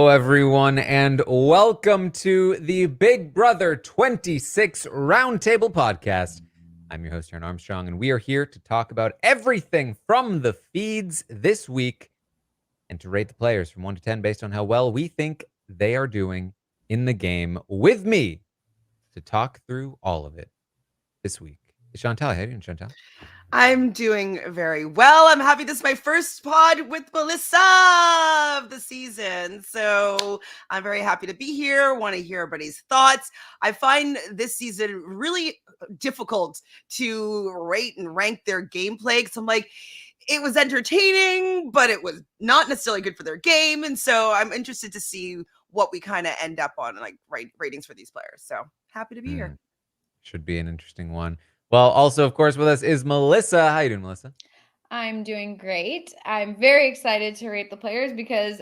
Hello, everyone, and welcome to the Big Brother 26 Roundtable podcast. I'm your host, Taran Armstrong, and we are here to talk about everything from the feeds this week and to rate the players from 1 to 10 based on how well we think they are doing in the game. With me to talk through all of it this week is Chantele. How are you doing, Chantele? I'm doing very well. I'm happy this is my first pod with Melissa of the season. So I'm very happy to be here. Want to hear everybody's thoughts. I find this season really difficult to rate and rank their gameplay because I'm like, it was entertaining, but it was not necessarily good for their game. And so I'm interested to see what we kind of end up on, like ratings for these players. So happy to be here. Should be an interesting one. Well, also, of course, with us is Melissa. How you doing, Melissa? I'm doing great. I'm very excited to rate the players because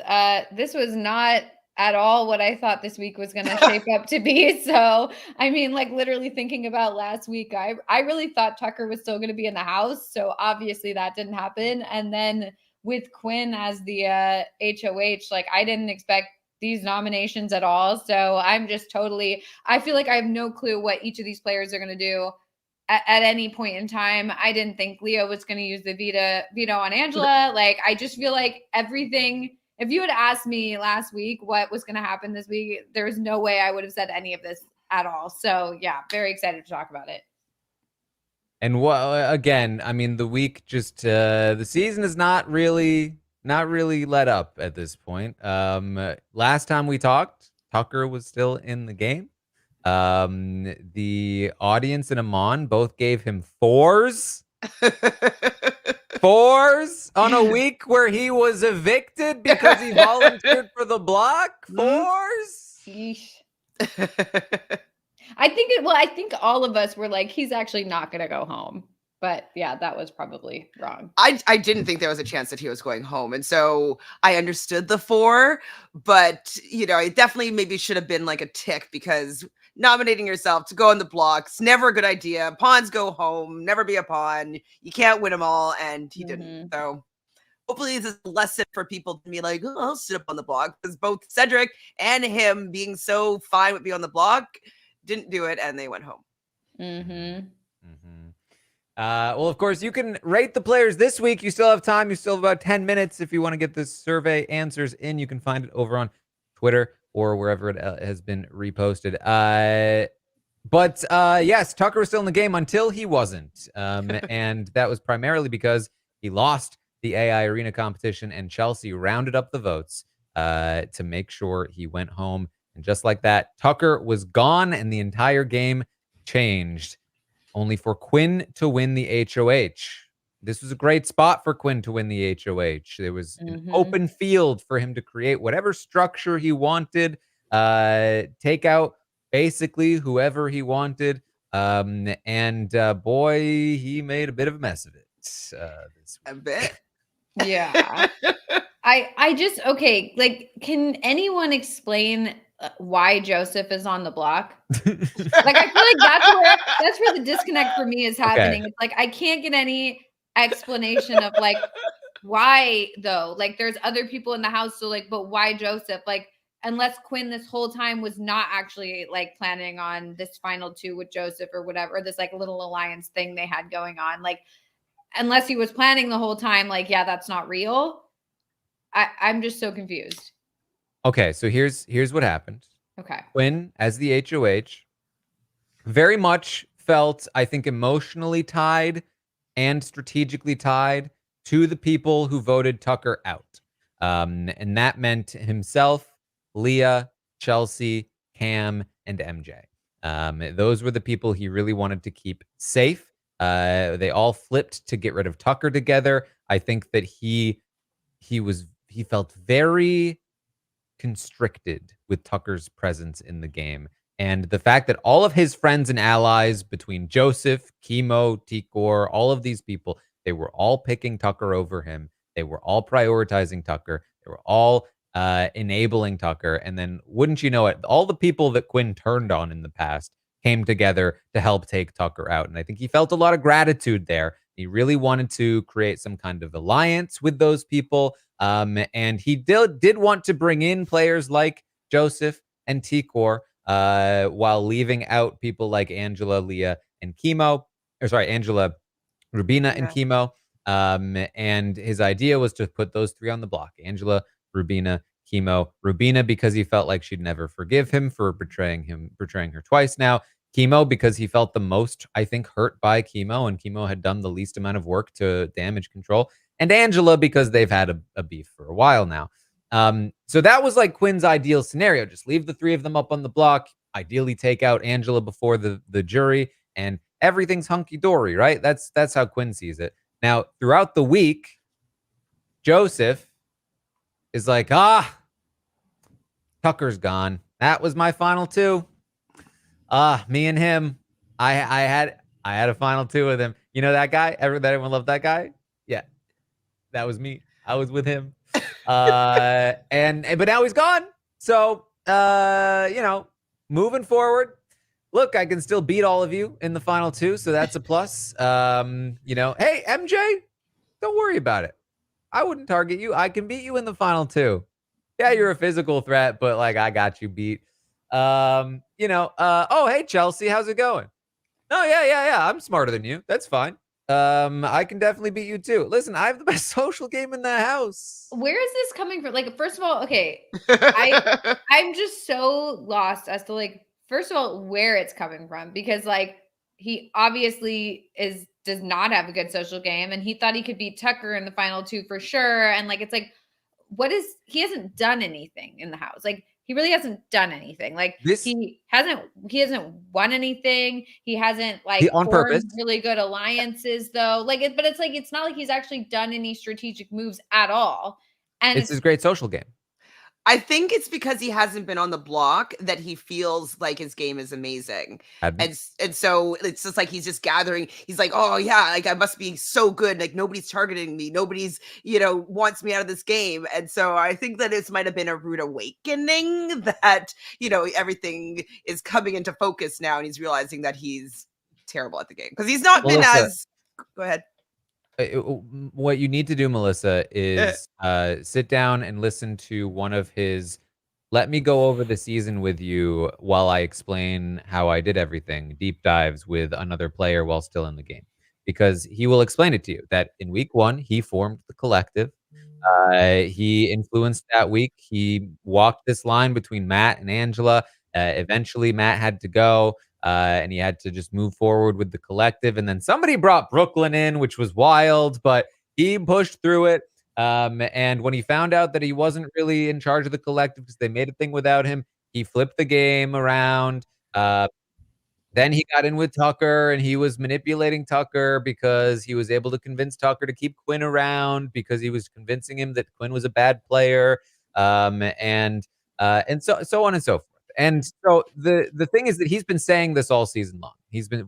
this was not at all what I thought this week was going to shape up to be. So, I mean, like literally thinking about last week, I really thought Tucker was still going to be in the house. So obviously that didn't happen. And then with Quinn as the HOH, like I didn't expect these nominations at all. So I'm just I feel like I have no clue what each of these players are going to do at any point in time. I didn't think Leah was going to use the veto on Angela. Like, I just feel like everything, if you had asked me last week what was going to happen this week, there's no way I would have said any of this at all. So yeah, very excited to talk about it. And again, I mean, the week just, the season is not really let up at this point. Last time we talked, Tucker was still in the game. The audience and Amon both gave him 4s. 4s on a week where he was evicted because he volunteered for the block. 4s. I think all of us were like, he's actually not going to go home. But yeah, that was probably wrong. I didn't think there was a chance that he was going home. And so I understood the 4, but it definitely maybe should have been like a tick because nominating yourself to go on the blocks, never a good idea. Pawns go home, never be a pawn. You can't win them all. And he didn't. So hopefully this is a lesson for people to be like, oh, I'll sit up on the block, because both Cedric and him being so fine with being on the block didn't do it and they went home. Well, of course, you can rate the players this week. You still have time. You still have about 10 minutes if you want to get this survey answers in. You can find it over on Twitter or wherever it has been reposted. But yes, Tucker was still in the game until he wasn't. And that was primarily because he lost the AI arena competition and Chelsie rounded up the votes to make sure he went home. And just like that, Tucker was gone and the entire game changed. Only for Quinn to win the HOH. This was a great spot for Quinn to win the HOH. There was an open field for him to create whatever structure he wanted, take out basically whoever he wanted. And boy, he made a bit of a mess of it. A bit. Yeah. Okay, like, can anyone explain why Joseph is on the block? Like, I feel like that's where the disconnect for me is happening. Okay. It's like I can't get any explanation of like why though. Like, there's other people in the house, so like, but why Joseph? Like, unless Quinn this whole time was not actually like planning on this final 2 with Joseph or whatever, this like little alliance thing they had going on. Like, unless he was planning the whole time, like, yeah, that's not real. I'm just so confused. Okay, so here's what happened. Okay. Quinn, as the HOH, very much felt, I think, emotionally tied and strategically tied to the people who voted Tucker out. And that meant himself, Leah, Chelsie, Cam, and MJ. Those were the people he really wanted to keep safe. They all flipped to get rid of Tucker together. I think that he felt very constricted with Tucker's presence in the game. And the fact that all of his friends and allies between Joseph, Kimo, Tikor, all of these people, they were all picking Tucker over him. They were all prioritizing Tucker. They were all enabling Tucker. And then, wouldn't you know it, all the people that Quinn turned on in the past came together to help take Tucker out. And I think he felt a lot of gratitude there He really wanted to create some kind of alliance with those people. And he did want to bring in players like Joseph and Tikor, while leaving out people like Angela, Leah, and Kimo. Or sorry, Angela, Rubina, and Yeah. Kimo. And his idea was to put those three on the block: Angela, Rubina, Kimo. Rubina because he felt like she'd never forgive him for betraying her twice now. Kimo because he felt the most, I think, hurt by Kimo, and Kimo had done the least amount of work to damage control. And Angela because they've had a beef for a while now. So that was like Quinn's ideal scenario. Just leave the three of them up on the block, ideally take out Angela before the jury, and everything's hunky-dory, right? That's how Quinn sees it. Now, throughout the week, Joseph is like, Tucker's gone. That was my final two. Me and him. I had a final two with him. You know that guy? That everyone loved that guy? Yeah. That was me. I was with him. But now he's gone. So, moving forward, look, I can still beat all of you in the final two, so that's a plus. Hey, MJ, don't worry about it. I wouldn't target you. I can beat you in the final two. Yeah, you're a physical threat, but like I got you beat. Hey, Chelsea, how's it going? Oh, yeah. I'm smarter than you. That's fine. I can definitely beat you too. Listen, I have the best social game in the house. Where is this coming from? Like, first of all, okay, I'm just so lost as to like, first of all, where it's coming from, because like he obviously does not have a good social game, and he thought he could beat Tucker in the final two for sure. And like, it's like, he hasn't done anything in the house. Like, he really hasn't done anything. Like, he hasn't won anything. He hasn't like on purpose really good alliances though. Like, but it's like, it's not like he's actually done any strategic moves at all. And it's his great social game. I think it's because he hasn't been on the block that he feels like his game is amazing. And so it's just like he's just gathering. He's like, oh yeah, like I must be so good. Like nobody's targeting me. Nobody's, wants me out of this game. And so I think that it might have been a rude awakening that, everything is coming into focus now, and he's realizing that he's terrible at the game because he's not been as. Go ahead. What you need to do, Melissa, is sit down and listen to one of his "Let me go over the season with you while I explain how I did everything" deep dives with another player while still in the game, because he will explain it to you that in week 1 he formed the collective. He influenced that week. He walked this line between Matt and Angela. Eventually, Matt had to go. And he had to just move forward with the collective. And then somebody brought Brooklyn in, which was wild, but he pushed through it. And when he found out that he wasn't really in charge of the collective because they made a thing without him, he flipped the game around. Then he got in with Tucker, and he was manipulating Tucker because he was able to convince Tucker to keep Quinn around because he was convincing him that Quinn was a bad player. And so on and so forth. And so the thing is that he's been saying this all season long. He's a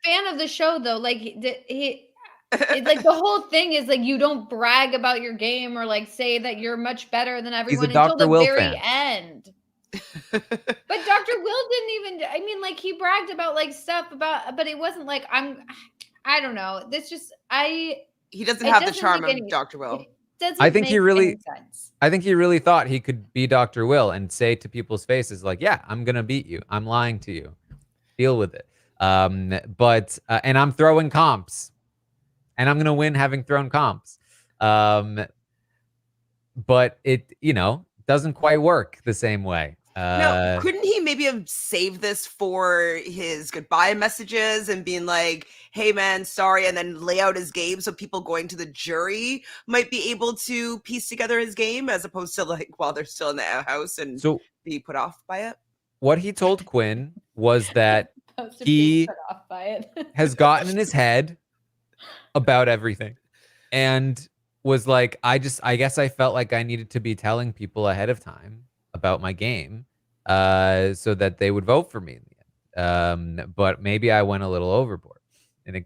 fan of the show though. Like like the whole thing is like, you don't brag about your game or like say that you're much better than everyone until the very end. But Dr. Will didn't even, I mean, like he bragged about like stuff about, but it wasn't like I don't know. This just he doesn't have the charm of Dr. Will. I think he really thought he could be Dr. Will and say to people's faces like, yeah, I'm going to beat you. I'm lying to you. Deal with it. But and I'm throwing comps. And I'm going to win having thrown comps. But it, doesn't quite work the same way. No, couldn't he maybe have saved this for his goodbye messages and being like, hey man, sorry, and then lay out his game so people going to the jury might be able to piece together his game as opposed to like while they're still in the house and be put off by it? What he told Quinn was that he has gotten in his head about everything and was like, I guess I felt like I needed to be telling people ahead of time about my game so that they would vote for me in the end. But maybe I went a little overboard and it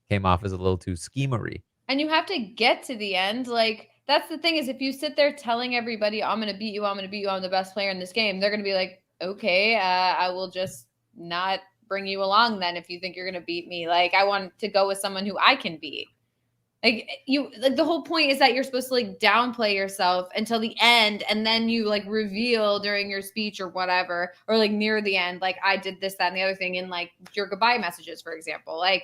came off as a little too schemery. And you have to get to the end. Like, that's the thing is if you sit there telling everybody, I'm going to beat you, I'm the best player in this game, they're going to be like, okay, I will just not bring you along then if you think you're going to beat me. Like, I want to go with someone who I can beat. Like, the whole point is that you're supposed to like downplay yourself until the end, and then you like reveal during your speech or whatever, or like near the end, like I did this, that, and the other thing in like your goodbye messages, for example. Like,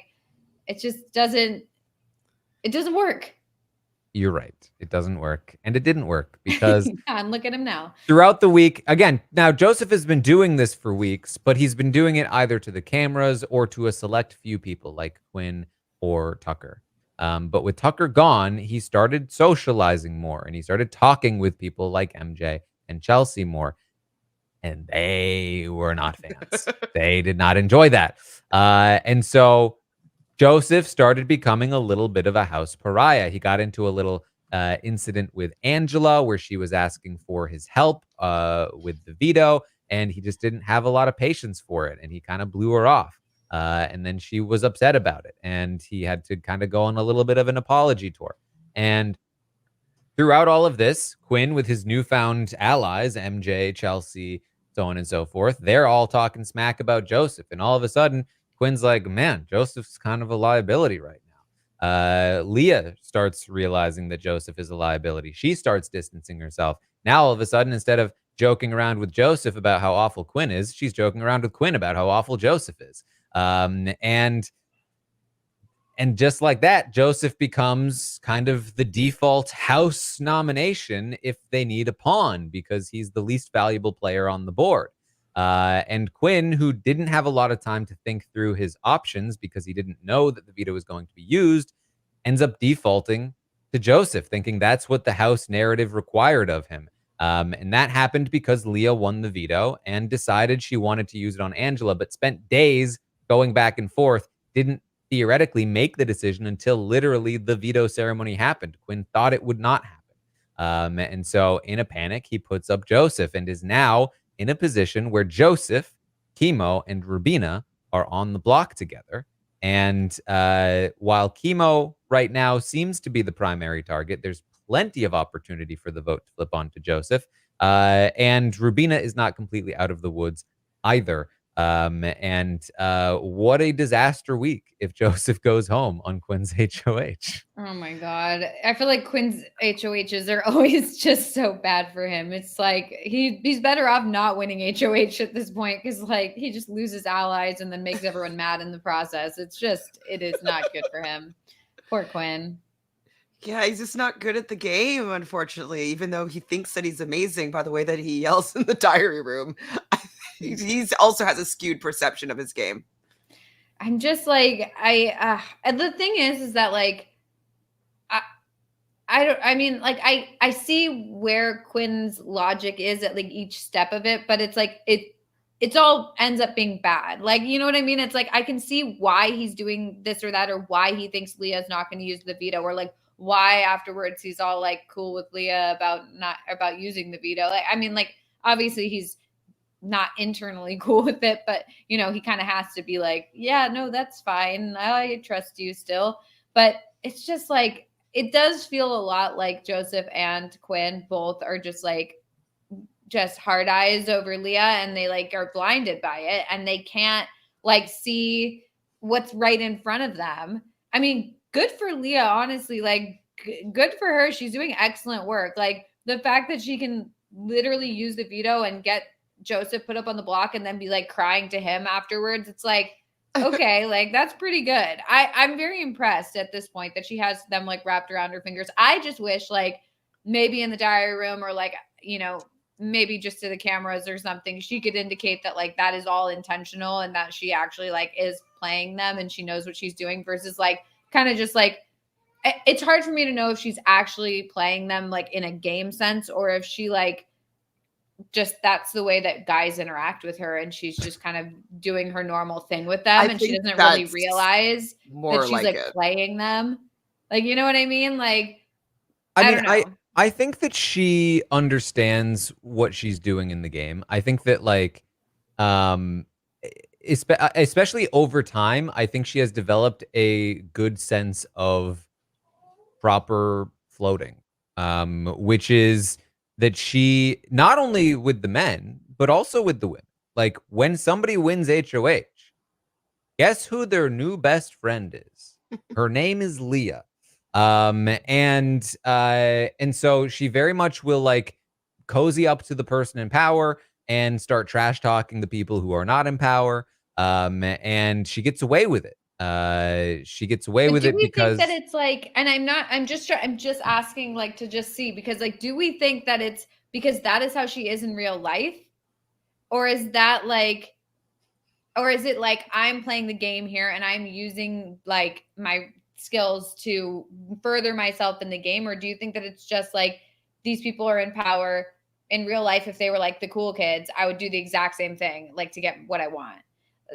it just doesn't work. You're right. It doesn't work. And it didn't work because and look at him now. Throughout the week, again, now Joseph has been doing this for weeks, but he's been doing it either to the cameras or to a select few people like Quinn or Tucker. But with Tucker gone, he started socializing more and he started talking with people like MJ and Chelsie more. And they were not fans. They did not enjoy that. And so Joseph started becoming a little bit of a house pariah. He got into a little incident with Angela where she was asking for his help with the veto, and he just didn't have a lot of patience for it, and he kind of blew her off. And then she was upset about it, and he had to kind of go on a little bit of an apology tour. And throughout all of this, Quinn, with his newfound allies, MJ, Chelsie, so on and so forth, they're all talking smack about Joseph. And all of a sudden, Quinn's like, man, Joseph's kind of a liability right now. Leah starts realizing that Joseph is a liability. She starts distancing herself. Now, all of a sudden, instead of joking around with Joseph about how awful Quinn is, she's joking around with Quinn about how awful Joseph is. And just like that, Joseph becomes kind of the default house nomination if they need a pawn because he's the least valuable player on the board. And Quinn, who didn't have a lot of time to think through his options because he didn't know that the veto was going to be used, ends up defaulting to Joseph, thinking that's what the house narrative required of him. And that happened because Leah won the veto and decided she wanted to use it on Angela, but spent days going back and forth, didn't theoretically make the decision until literally the veto ceremony happened. Quinn thought it would not happen. And so in a panic, he puts up Joseph and is now in a position where Joseph, Kimo, and Rubina are on the block together. And while Kimo right now seems to be the primary target, there's plenty of opportunity for the vote to flip on to Joseph. And Rubina is not completely out of the woods either. What a disaster week if Joseph goes home on Quinn's HOH. Oh my God. I feel like Quinn's HOHs are always just so bad for him. It's like he's better off not winning HOH at this point because like he just loses allies and then makes everyone mad in the process. It is not good for him. Poor Quinn. Yeah, he's just not good at the game, unfortunately, even though he thinks that he's amazing by the way that he yells in the diary room. He also has a skewed perception of his game. I'm just like, and the thing is that like, I see where Quinn's logic is at like each step of it, but it's like, it's all ends up being bad. Like, you know what I mean? It's like, I can see why he's doing this or that, or why he thinks Leah's not going to use the veto, or like why afterwards he's all like cool with Leah about using the veto. Like, I mean, like, obviously he's not internally cool with it, but you know, he kind of has to be like, yeah, no, that's fine. I trust you still. But it's just like, it does feel a lot like Joseph and Quinn both are just like, just hard eyes over Leah, and they like are blinded by it and they can't like see what's right in front of them. I mean, good for Leah, honestly, like good for her. She's doing excellent work. Like the fact that she can literally use the veto and get Joseph put up on the block and then be like crying to him afterwards. It's like, okay, like that's pretty good. I'm very impressed at this point that she has them like wrapped around her fingers. I just wish like maybe in the diary room or like, you know, maybe just to the cameras or something, she could indicate that like that is all intentional and that she actually like is playing them and she knows what she's doing versus like kind of just like, it's hard for me to know if she's actually playing them like in a game sense or if she like just that's the way that guys interact with her and she's just kind of doing her normal thing with them and she doesn't really realize that she's like playing them. Like, you know what I mean? Like, I don't know. I think that she understands what she's doing in the game. I think that like, especially over time, I think she has developed a good sense of proper floating, which is that she, not only with the men, but also with the women, like when somebody wins HOH, Guess who their new best friend is? Her name is Leah. And so she very much will like cozy up to the person in power and start trash talking the people who are not in power. And she gets away with it. She gets away But with do it we because think that it's like, and I'm just asking like to just see, because like, do we think that it's because that is how she is in real life? Or is that like, or is it like I'm playing the game here and I'm using like my skills to further myself in the game? Or do you think that it's just like these people are in power in real life? If they were like the cool kids, I would do the exact same thing, like to get what I want.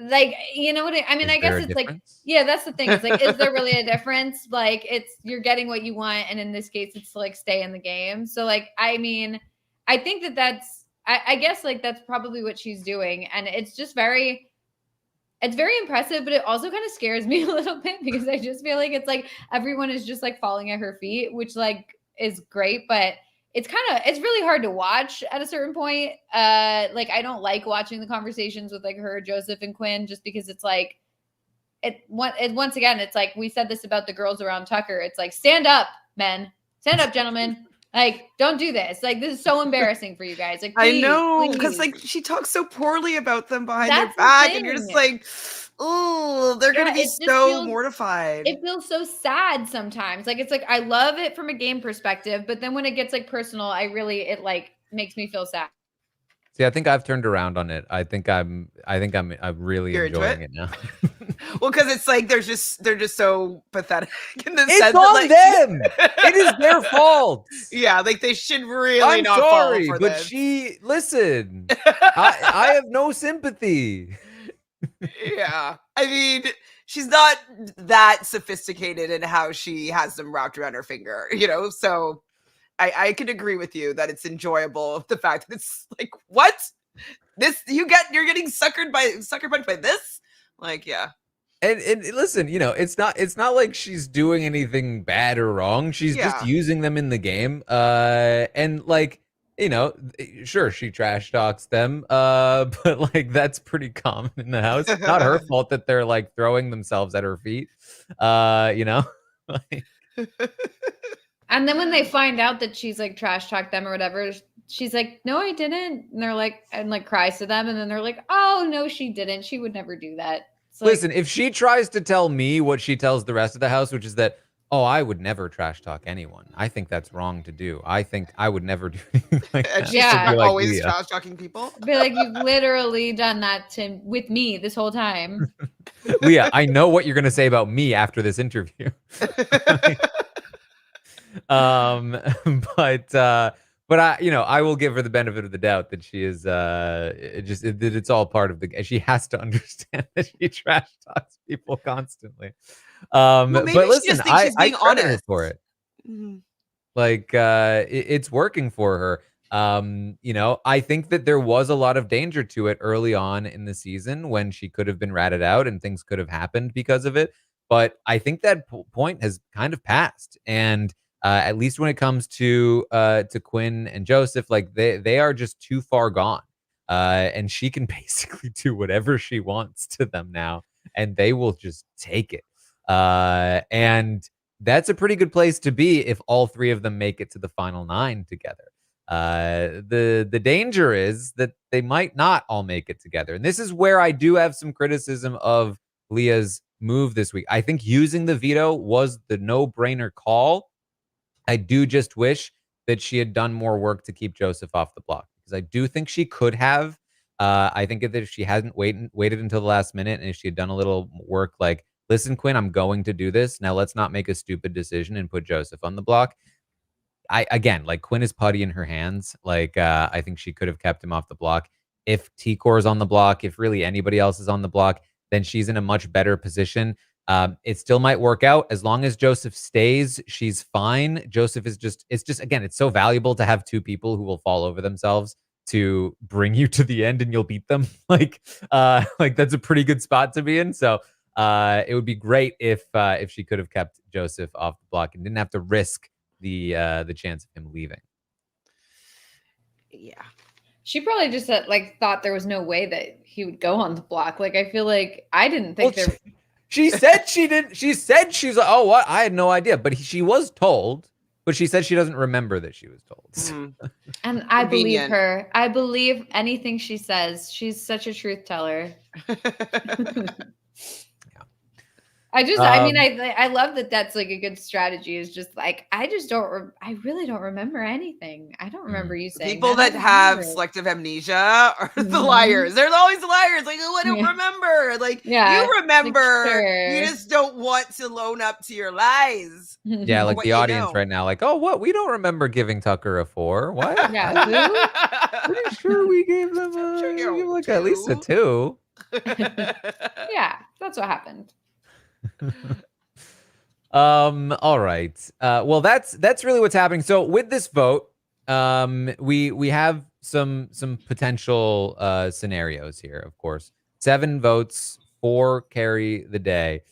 Like, you know what I mean? is I guess there a it's like, difference? yeah, that's the thing. It's like, is there really a difference? Like, it's you're getting what you want, and in this case, it's to like stay in the game. So, like, I mean, I think that I guess like that's probably what she's doing, and it's just it's very impressive, but it also kind of scares me a little bit because I just feel like it's like everyone is just like falling at her feet, which like is great, but it's really hard to watch at a certain point. Like I don't like watching the conversations with like her, Joseph, and Quinn, just because it's like once again, it's like we said this about the girls around Tucker. It's like, stand up, men, stand up, gentlemen. Like, don't do this. Like, this is so embarrassing for you guys. Like, I please, know, because please. like she talks so poorly about them behind their That's the back, and you're just thing. like, oh, they're gonna Yeah, be it just so feels mortified. it feels so sad sometimes. Like, it's like I love it from a game perspective, but then when it gets like personal, it like makes me feel sad. See, I think I've turned around on it. I think I'm really You're into enjoying it? it now. Well, because it's like they're just so pathetic in the It's sense that on like them. It is their fault. Yeah, like they should really I'm not fall sorry, for but this. listen, I have no sympathy. Yeah, I mean, she's not that sophisticated in how she has them wrapped around her finger, you know. So I can agree with you that it's enjoyable. The fact that it's like, what this you're getting sucker punched by this, like, yeah. And listen, you know, it's not like she's doing anything bad or wrong. She's just Yeah. using them in the game. And like, you know, sure, she trash talks them. But like that's pretty common in the house. It's not her fault that they're like throwing themselves at her feet. You know? Like, And then when they find out that she's like trash talked them or whatever, she's like, "No, I didn't." And they're like, and like cries to them, and then they're like, "Oh no, she didn't. She would never do that." It's like, listen, if she tries to tell me what she tells the rest of the house, which is that, oh, I would never trash talk anyone. I think that's wrong to do. I think I would never do anything like And that. she's Yeah. I'd be like, always Leah. trash talking people. be like, "You've literally done that with me this whole time." Leah, I know what you're gonna say about me after this interview. um, but I, you know, I will give her the benefit of the doubt that she is, that it's all part of the. She has to understand that she trash talks people constantly. Well, maybe But she listen, just thinks she's I being credit her honest. for it. Mhm. Like, it's working for her. You know, I think that there was a lot of danger to it early on in the season when she could have been ratted out and things could have happened because of it. But I think that point has kind of passed. And at least when it comes to Quinn and Joseph, like they are just too far gone. And she can basically do whatever she wants to them now, and they will just take it. And that's a pretty good place to be if all three of them make it to the final 9 together. The danger is that they might not all make it together. And this is where I do have some criticism of Leah's move this week. I think using the veto was the no-brainer call. I do just wish that she had done more work to keep Joseph off the block, because I do think she could have. I think that if she hadn't waited until the last minute, and if she had done a little work like, listen, Quinn, I'm going to do this. Now let's not make a stupid decision and put Joseph on the block. Again, like Quinn is putty in her hands. Like, I think she could have kept him off the block. If T-Core is on the block, if really anybody else is on the block, then she's in a much better position. It still might work out. As long as Joseph stays, she's fine. Joseph is it's just, again, it's so valuable to have 2 people who will fall over themselves to bring you to the end and you'll beat them. Like that's a pretty good spot to be in. So it would be great if she could have kept Joseph off the block and didn't have to risk the chance of him leaving. Yeah. She probably just like thought there was no way that he would go on the block. Like, I feel like I didn't think there. She said she didn't. She said she's like, oh, what? I had no idea. But she was told, but she said she doesn't remember that she was told. And I believe her. I believe anything she says. She's such a truth teller. I mean, I love that that's like a good strategy, is just like, I really don't remember anything. I don't remember you saying people that have selective amnesia are the liars. They're always the liars. Like, oh, I don't remember. Like, you remember, like, sure. You just don't want to loan up to your lies. Yeah, like the audience right now, like, oh, what? We don't remember giving Tucker a 4. What? Yeah, pretty sure we gave them like at least a 2. Yeah, that's what happened. All right. Well, that's really what's happening. So with this vote, we have some potential scenarios here. Of course, 7 votes, 4 carry the day.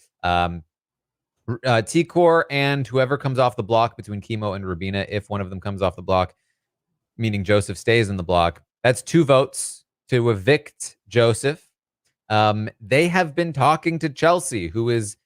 T-Core and whoever comes off the block between Kimo and Rubina, if one of them comes off the block, meaning Joseph stays in the block, that's 2 votes to evict Joseph. They have been talking to Chelsie, who is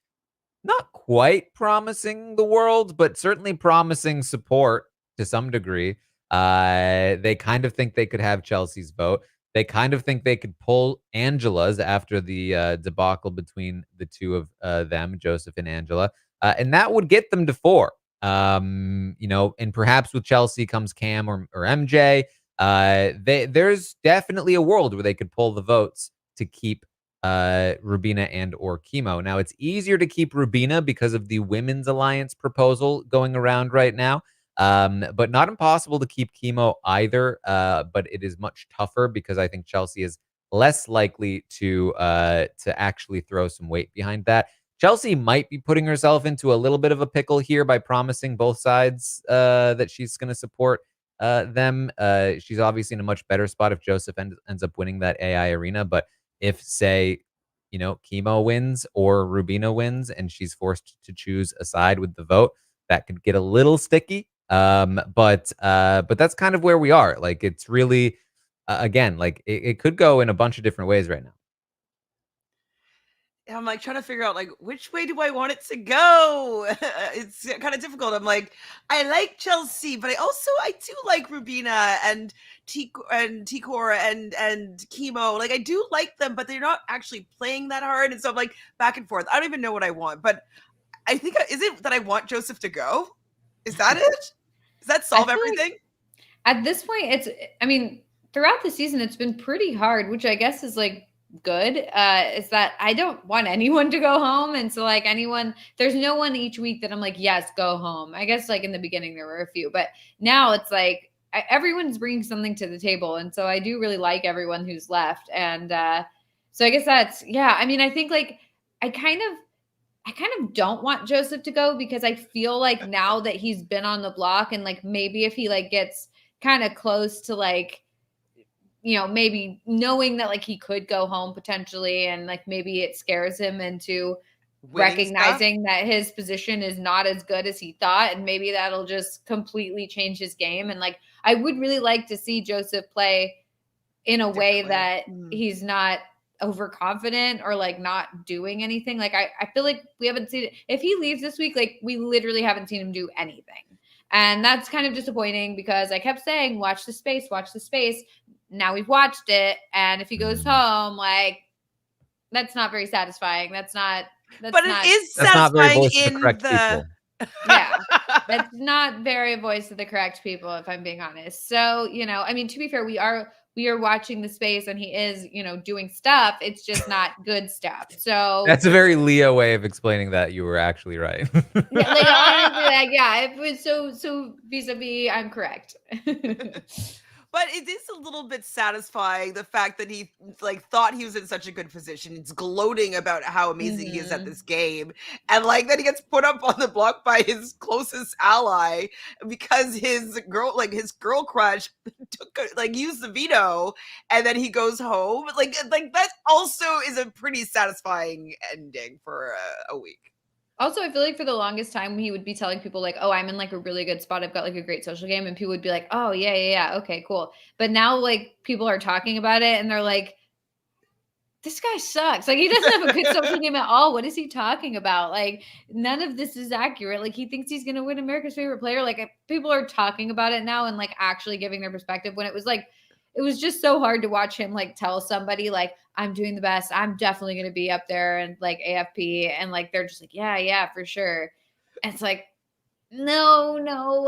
not quite promising the world, but certainly promising support to some degree. They kind of think they could have Chelsea's vote. They kind of think they could pull Angela's after the debacle between the two of them, Joseph and Angela. And that would get them to 4. And perhaps with Chelsie comes Cam or MJ. There's definitely a world where they could pull the votes to keep Rubina and or Kimo. Now, it's easier to keep Rubina because of the Women's Alliance proposal going around right now, but not impossible to keep Kimo either. But it is much tougher because I think Chelsie is less likely to actually throw some weight behind that. Chelsie might be putting herself into a little bit of a pickle here by promising both sides that she's going to support them. She's obviously in a much better spot if Joseph ends up winning that AI arena, but if, say, Kimo wins or Rubina wins and she's forced to choose a side with the vote, that could get a little sticky. But that's kind of where we are. Like, it's really, again, like it could go in a bunch of different ways right now. I'm like trying to figure out, like, which way do I want it to go? It's kind of difficult. I'm like, I like Chelsie, but I do like Rubina and T-Core and Kimo. Like, I do like them, but they're not actually playing that hard. And so I'm like back and forth. I don't even know what I want, but I think, is it that I want Joseph to go? Is that it? Does that solve everything? Like at this point, throughout the season, it's been pretty hard, which I guess is like good, is that I don't want anyone to go home. And so, like, there's no one each week that I'm like, yes, go home. I guess, like, in the beginning there were a few, but now it's like everyone's bringing something to the table. And so I do really like everyone who's left. And so I guess that's, yeah, I mean, I think, like, I kind of don't want Joseph to go because I feel like now that he's been on the block and, like, maybe if he, like, gets kind of close to, like, maybe knowing that, like, he could go home potentially, and, like, maybe it scares him into recognizing that his position is not as good as he thought, and maybe that'll just completely change his game. And, like, I would really like to see Joseph play in a way that he's not overconfident or, like, not doing anything. Like, I feel like we haven't seen it. If he leaves this week, like, we literally haven't seen him do anything. And that's kind of disappointing because I kept saying, watch the space, watch the space. Now we've watched it. And if he goes home, like, that's not very satisfying. It is satisfying in the yeah, that's not very voice of the correct people, if I'm being honest. So, to be fair, we are watching the space and he is, doing stuff. It's just not good stuff. So that's a very Leah way of explaining that you were actually right. Yeah, like, honestly, it was so vis-a-vis, I'm correct. But it is a little bit satisfying, the fact that he, like, thought he was in such a good position. He's gloating about how amazing he is at this game. And, like, then he gets put up on the block by his closest ally because his girl crush used the veto, and then he goes home. Like that also is a pretty satisfying ending for a week. Also, I feel like for the longest time, he would be telling people like, oh, I'm in like a really good spot. I've got like a great social game. And people would be like, oh, yeah. Okay, cool. But now like people are talking about it and they're like, this guy sucks. Like he doesn't have a good social game at all. What is he talking about? Like none of this is accurate. Like he thinks he's going to win America's Favorite Player. Like people are talking about it now and like actually giving their perspective when it was just so hard to watch him like tell somebody like I'm doing the best. I'm definitely going to be up there and like AFP and like they're just like yeah, for sure. And it's like no,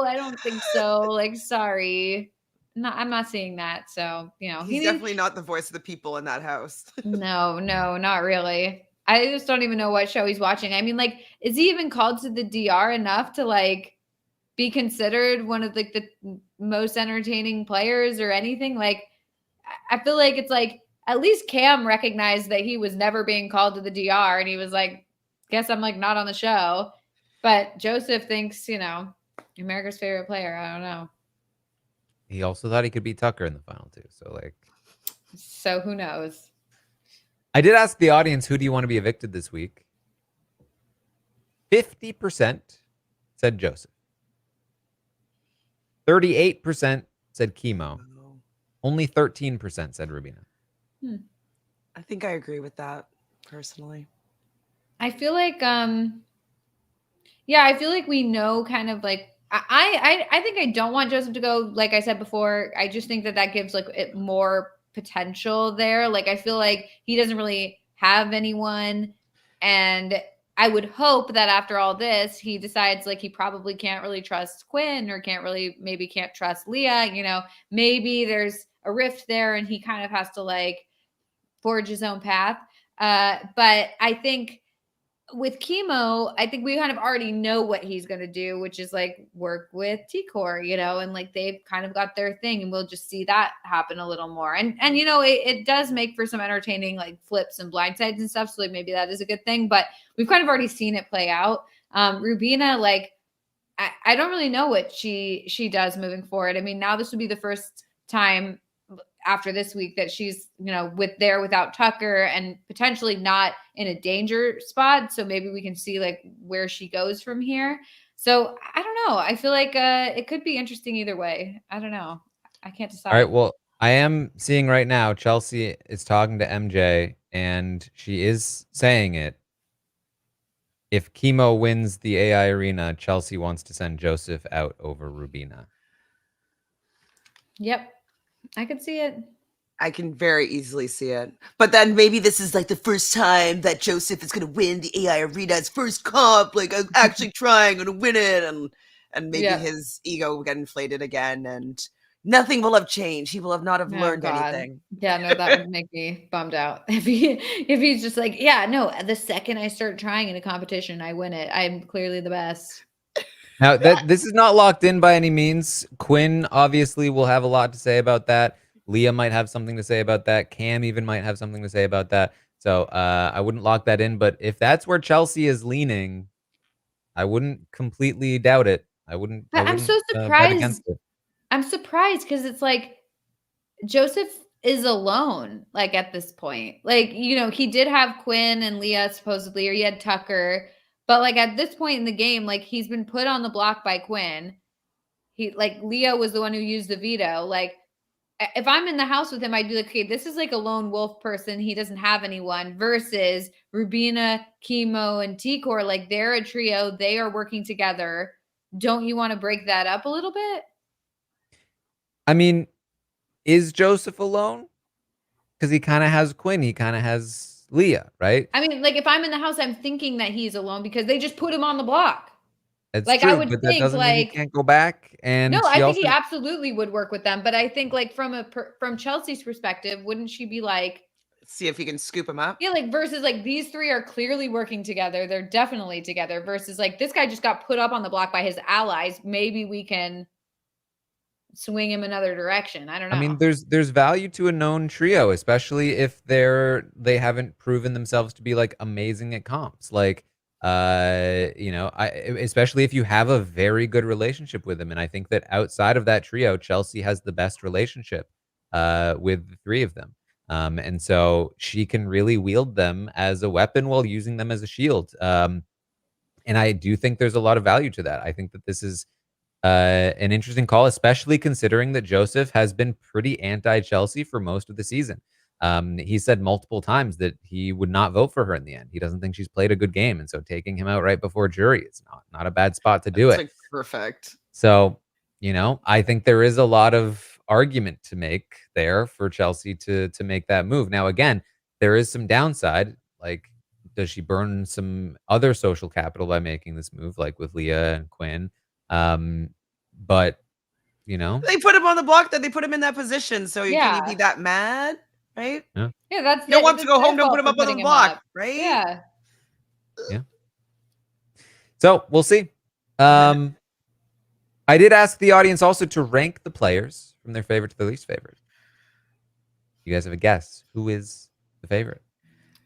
I don't think so. Like sorry. No, I'm not seeing that. So, he's definitely not the voice of the people in that house. No, not really. I just don't even know what show he's watching. I mean, like, is he even called to the DR enough to like be considered one of like the most entertaining players or anything? Like, I feel like it's like at least Cam recognized that he was never being called to the DR, and he was like, "Guess I'm like not on the show." But Joseph thinks, America's Favorite Player. I don't know. He also thought he could beat Tucker in the final two. So who knows? I did ask the audience, who do you want to be evicted this week? 50% said Joseph. 38% said Kimo. Only 13% said Rubina. I think I agree with that personally. I feel like, I feel like we know kind of like, I think I don't want Joseph to go. Like I said before, I just think that gives like it more potential there. Like I feel like he doesn't really have anyone, and I would hope that after all this, he decides like he probably can't really trust Quinn or maybe can't trust Leah. Maybe there's a rift there, and he kind of has to like forge his own path. But I think with Kimo, I think we kind of already know what he's going to do, which is like work with T-Core, and like they've kind of got their thing, and we'll just see that happen a little more. And it does make for some entertaining like flips and blindsides and stuff. So like maybe that is a good thing, but we've kind of already seen it play out. Rubina, like I don't really know what she does moving forward. I mean, now this would be the first time after this week that she's, without Tucker and potentially not in a danger spot. So maybe we can see like where she goes from here. So I don't know. I feel like it could be interesting either way. I don't know. I can't decide. All right. Well, I am seeing right now, Chelsie is talking to MJ and she is saying it. If Kimo wins the AI arena, Chelsie wants to send Joseph out over Rubina. Yep. I could see it. I can very easily see it. But then maybe this is like the first time that Joseph is going to win the AI arena's first comp. Like, I'm actually trying to win it. And maybe his ego will get inflated again. And nothing will have changed. He will not have learned anything. Yeah, no, that would make me bummed out. If he's just like, the second I start trying in a competition, I win it. I'm clearly the best. Now, this is not locked in by any means. Quinn obviously will have a lot to say about that. Leah might have something to say about that. Cam even might have something to say about that. So I wouldn't lock that in. But if that's where Chelsie is leaning, I wouldn't completely doubt it. I'm so surprised. Bet against it. I'm surprised because it's like Joseph is alone, like at this point. Like, he did have Quinn and Leah supposedly, or he had Tucker. But like at this point in the game, like he's been put on the block by Quinn. Leah was the one who used the veto. Like, if I'm in the house with him, I'd be like, okay, this is like a lone wolf person. He doesn't have anyone versus Rubina, Kimo, and T-Core. Like they're a trio. They are working together. Don't you want to break that up a little bit? I mean, is Joseph alone? Because he kind of has Quinn. He kind of has Leah, right? I mean, like if I'm in the house, I'm thinking that he's alone because they just put him on the block. It's like true, I would but think that doesn't mean he can't go back. And no, I think he absolutely would work with them. But I think like from Chelsea's perspective, wouldn't she be like, see if he can scoop him up? Yeah, like versus like these three are clearly working together. They're definitely together versus like this guy just got put up on the block by his allies. Maybe we can swing him another direction. I don't know. I mean, there's value to a known trio, especially if they haven't proven themselves to be like amazing at comps. Like, especially if you have a very good relationship with them. And I think that outside of that trio, Chelsie has the best relationship with the three of them. And so she can really wield them as a weapon while using them as a shield. And I do think there's a lot of value to that. I think that this is an interesting call, especially considering that Joseph has been pretty anti-Chelsea for most of the season. He said multiple times that he would not vote for her in the end. He doesn't think she's played a good game. And so taking him out right before jury is not a bad spot to do it. Like perfect. So, you know, I think there is a lot of argument to make there for Chelsea to make that move. Now, again, there is some downside. Like, does she burn some other social capital by making this move, like with Leah and Quinn? But, you know. They put him on the block, that they put him in that position. So Yeah. can you be that mad? Right? Yeah. Yeah, that's You don't want to it's go their home, don't fault put him for up on the putting him block, up. right? Yeah. Yeah. So we'll see. I did ask the audience also to rank the players from their favorite to their least favorite. You guys have a guess. Who is the favorite?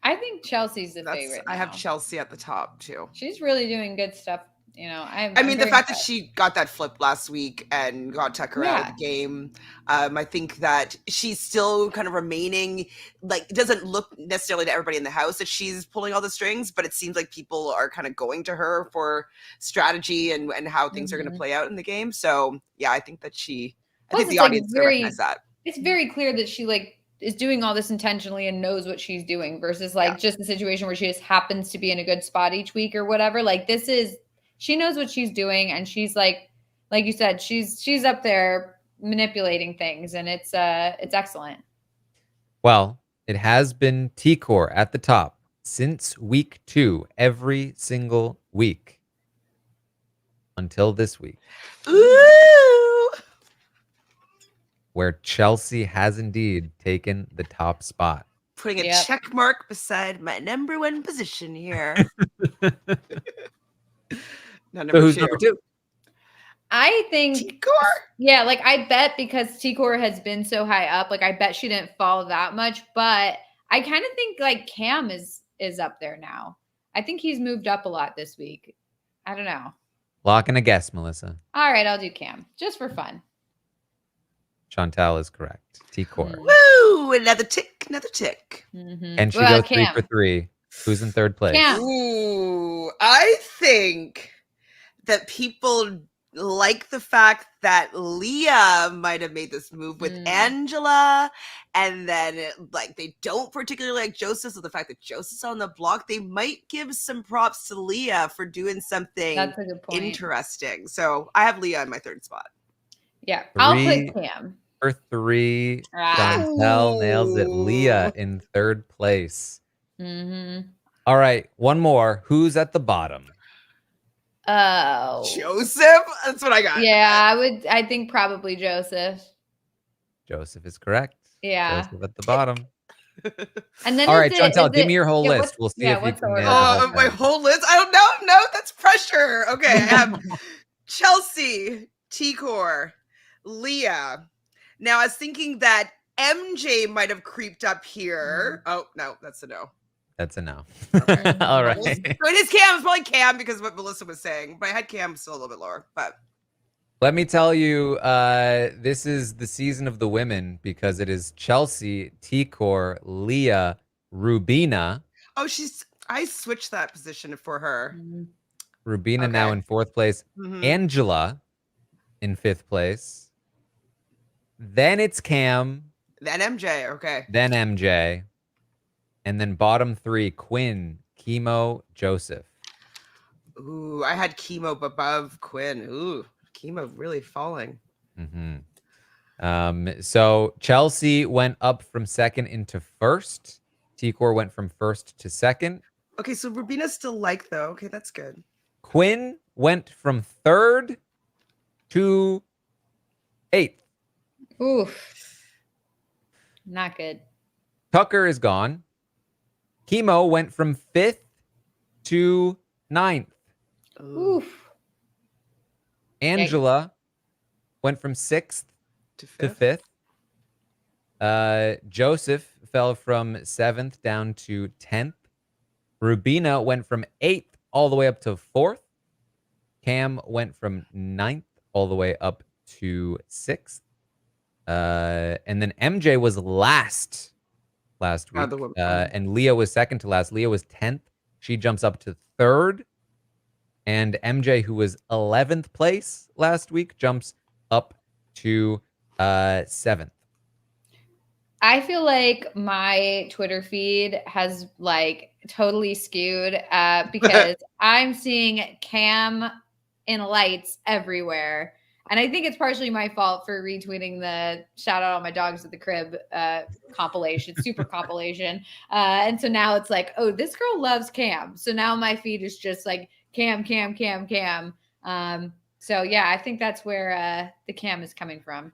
I think Chelsea's the favorite. I have now. Chelsea at the top too. She's really doing good stuff. You know, I mean, the fact that she got that flip last week and got Tucker out of the game, I think that she's still kind of remaining, like, it doesn't look necessarily to everybody in the house that she's pulling all the strings, but it seems like people are kind of going to her for strategy and how things are going to play out in the game. So, yeah, I think that I think the audience can recognize that. It's very clear that she, like, is doing all this intentionally and knows what she's doing versus, like, just a situation where she just happens to be in a good spot each week or whatever. Like, she knows what she's doing, and she's like you said, she's up there manipulating things, and it's excellent. Well, it has been T-Core at the top since week 2, every single week until this week. Ooh! Where Chelsea has indeed taken the top spot. Putting a check mark beside my number 1 position here. So who's number 2? I think T-Core. Yeah, like, I bet because T-Core has been so high up, like, I bet she didn't fall that much, but I kind of think, like, Cam is up there now. I think he's moved up a lot this week. I don't know. Lock in a guess, Melissa. All right, I'll do Cam just for fun. Chantele is correct. T-Core. Woo! Another tick, another tick. And she goes 3 for 3. Who's in third place? Cam. Ooh, I think that people like the fact that Leah might have made this move with Angela, and then like they don't particularly like Joseph, so the fact that Joseph's on the block, they might give some props to Leah for doing something That's a good point. interesting. So I have Leah in my 3rd spot. Yeah, I'll put Cam. For 3, Chantele nails it. Leah in 3rd place. All right, one more. Who's at the bottom? Oh, Joseph. That's what I got. Yeah, I think probably Joseph. Joseph is correct. Yeah, Joseph at the bottom. And then all right, Chantele, give me your whole list. We'll see if you can. My whole list. I don't know. No, that's pressure. Okay, I have Chelsea, T-Core, Leah. Now I was thinking that MJ might have creeped up here. Oh no, that's a no. That's a no. Okay. All right. It is Cam. It's probably Cam because of what Melissa was saying. But I had Cam still a little bit lower. But let me tell you, this is the season of the women because it is Chelsea, T-Core, Leah, Rubina. Oh, I switched that position for her. Rubina now in 4th place. Angela in 5th place. Then it's Cam. Then MJ. Okay. Then MJ. And then bottom 3, Quinn, Kimo, Joseph. Ooh, I had Kimo above Quinn. Ooh, Kimo really falling. So Chelsea went up from 2nd into 1st. T-Core went from 1st to 2nd. Okay, so Rubina's still like though. Okay, that's good. Quinn went from 3rd to 8th. Oof. Not good. Tucker is gone. Kimo went from 5th to 9th. Oof. Angela went from 6th to 5th. Joseph fell from 7th down to 10th. Rubina went from 8th all the way up to 4th. Cam went from 9th all the way up to 6th. And then MJ was last week. And Leah was 2nd to last. Leah was 10th. She jumps up to 3rd. And MJ, who was 11th place last week, jumps up to 7th. I feel like my Twitter feed has like totally skewed because I'm seeing Cam in lights everywhere. And I think it's partially my fault for retweeting the shout out all my dogs at the crib compilation, super compilation. And so now it's like, oh, this girl loves Cam. So now my feed is just like Cam. So yeah, I think that's where the Cam is coming from.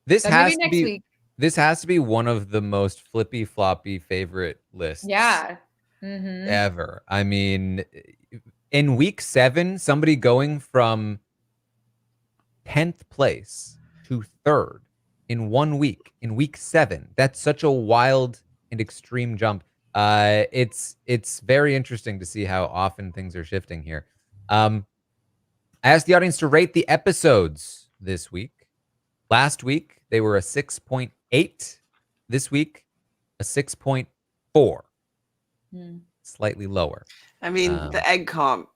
This so has maybe next week. This has to be one of the most flippy floppy favorite lists ever. I mean, in week 7, somebody going from 10th place to 3rd in 1 week, in week 7. That's such a wild and extreme jump. It's very interesting to see how often things are shifting here. I asked the audience to rate the episodes this week. Last week, they were a 6.8. This week, a 6.4. Slightly lower. I mean, the egg comp.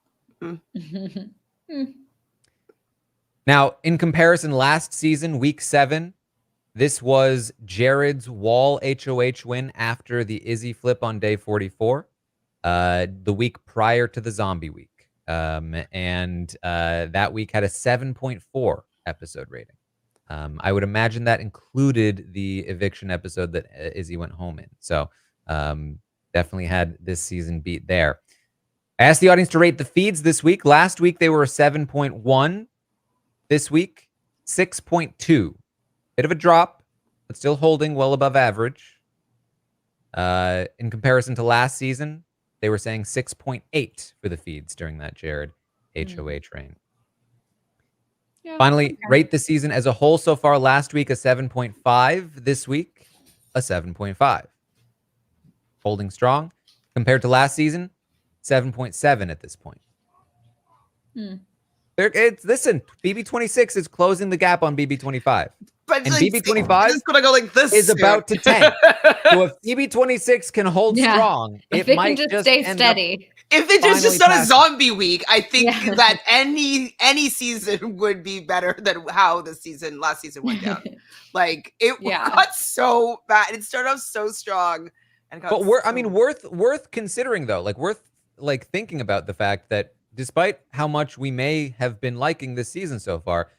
Now, in comparison, last season, week 7, this was Jared's wall HOH win after the Izzy flip on day 44, the week prior to the zombie week. And that week had a 7.4 episode rating. I would imagine that included the eviction episode that Izzy went home in. So definitely had this season beat there. I asked the audience to rate the feeds this week. Last week, they were a 7.1. This week, 6.2. Bit of a drop, but still holding well above average. In comparison to last season, they were saying 6.8 for the feeds during that Jared HOH reign. Yeah, finally, rate the season as a whole so far. Last week, a 7.5. This week, a 7.5. Holding strong. Compared to last season, 7.7 at this point. Listen, BB26 is closing the gap on BB25. But and like, BB25 is gonna go like this is about to tank. So if BB26 can hold strong, if it it might can just stay steady. If it is just not a zombie week, I think that any season would be better than how the last season went down. Like it got so bad. It started off so strong, and got worth considering though. Like worth thinking about the fact that despite how much we may have been liking this season so far,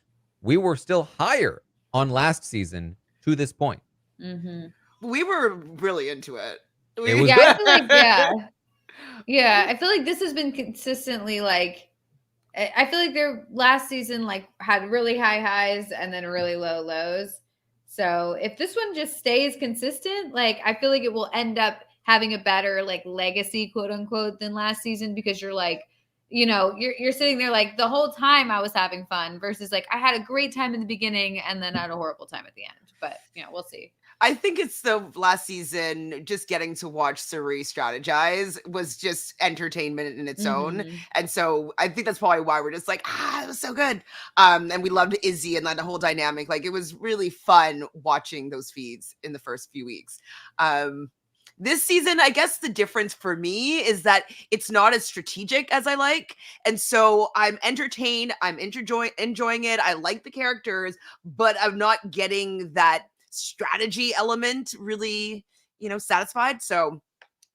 we were still higher on last season to this point. We were really into it. I feel like yeah, I feel like this has been consistently like, I feel like their last season like had really high highs and then really low lows. So if this one just stays consistent, like I feel like it will end up having a better like legacy, quote unquote, than last season, because you're like, you know, you're sitting there like the whole time I was having fun versus like I had a great time in the beginning and then had a horrible time at the end. But yeah, we'll see. I think it's the last season, just getting to watch Suri strategize was just entertainment in its own. And so I think that's probably why we're just like, it was so good. And we loved Izzy and the whole dynamic. Like it was really fun watching those feeds in the first few weeks. This season, I guess the difference for me is that it's not as strategic as I like. And so I'm entertained. I'm enjoying it. I like the characters, but I'm not getting that strategy element really, satisfied. So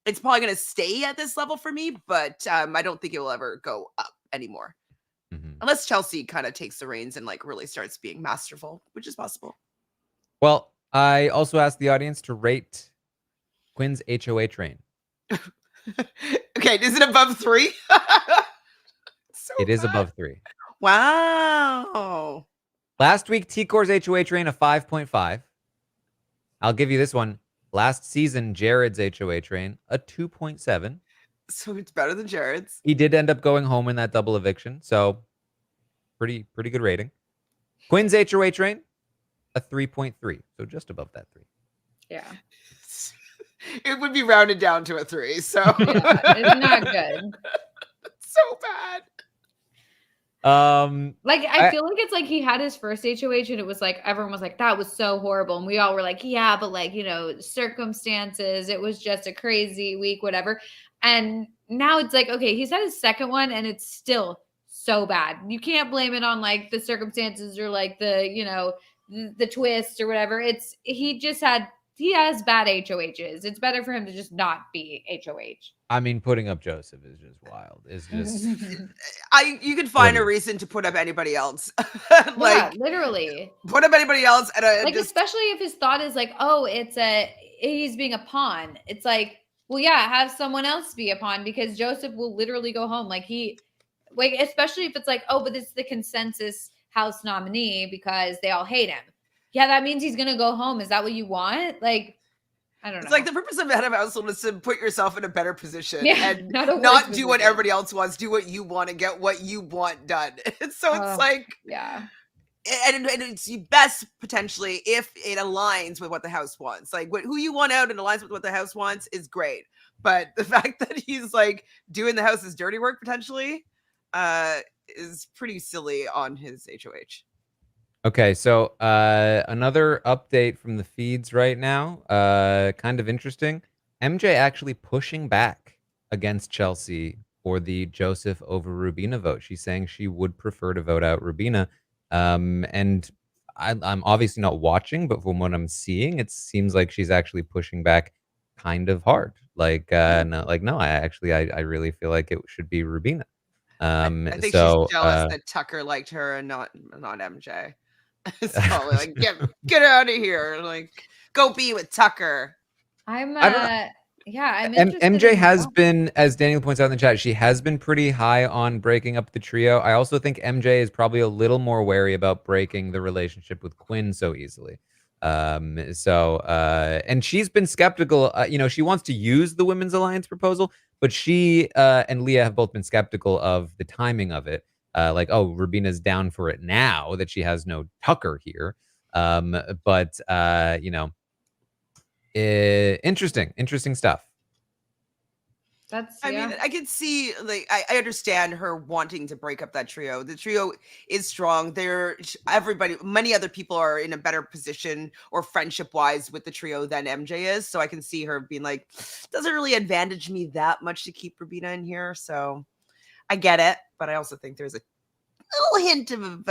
it's probably going to stay at this level for me, but I don't think it will ever go up anymore. Unless Chelsie kind of takes the reins and like really starts being masterful, which is possible. Well, I also asked the audience to rate Quinn's HOH reign. Okay, is it above 3? It is above 3. Wow. Last week, T-Core's HOH reign, a 5.5. I'll give you this one. Last season, Jared's HOH reign, a 2.7. So it's better than Jared's. He did end up going home in that double eviction, so pretty good rating. Quinn's HOH reign, a 3.3, so just above that 3. Yeah. It would be rounded down to a 3, so it's not good. So bad. Like I feel like it's like he had his first HOH and it was like everyone was like that was so horrible, and we all were like, yeah, but like, circumstances, it was just a crazy week, whatever. And now it's like, okay, he's had his second one and it's still so bad. You can't blame it on like the circumstances or like the, you know, the twist or whatever. He has bad HOHs. It's better for him to just not be HOH. I mean, putting up Joseph is just wild. It's just you could find a reason to put up anybody else. Yeah, literally. Put up anybody else, and especially if his thought is like, oh, he's being a pawn. It's like, well, yeah, have someone else be a pawn because Joseph will literally go home. Especially if it's like, oh, but this is the consensus House nominee because they all hate him. Yeah, that means he's gonna go home. Is that what you want? Like, I don't know. It's like the purpose of head of household is to put yourself in a better position and not do what everybody else wants. Do what you want and get what you want done. So it's like, yeah. And it's best potentially if it aligns with what the house wants. Like who you want out and aligns with what the house wants is great. But the fact that he's like doing the house's dirty work potentially is pretty silly on his HOH. Okay, so another update from the feeds right now. Kind of interesting. MJ actually pushing back against Chelsie for the Joseph over Rubina vote. She's saying she would prefer to vote out Rubina. And I'm obviously not watching, but from what I'm seeing, it seems like she's actually pushing back kind of hard. No, I really feel like it should be Rubina. I think she's jealous that Tucker liked her and not MJ. It's probably like get out of here, like go be with Tucker. I'm MJ has been, as Daniel points out in the chat, she has been pretty high on breaking up the trio. I also think MJ is probably a little more wary about breaking the relationship with Quinn so easily. And she's been skeptical. She wants to use the Women's Alliance proposal, but she and Leah have both been skeptical of the timing of it. Rubina's down for it now that she has no Tucker here. Interesting stuff. I mean, I could see, like, I understand her wanting to break up that trio. The trio is strong. Many other people are in a better position or friendship wise with the trio than MJ is. So I can see her being like, doesn't really advantage me that much to keep Rubina in here. So I get it. But I also think there's a little hint of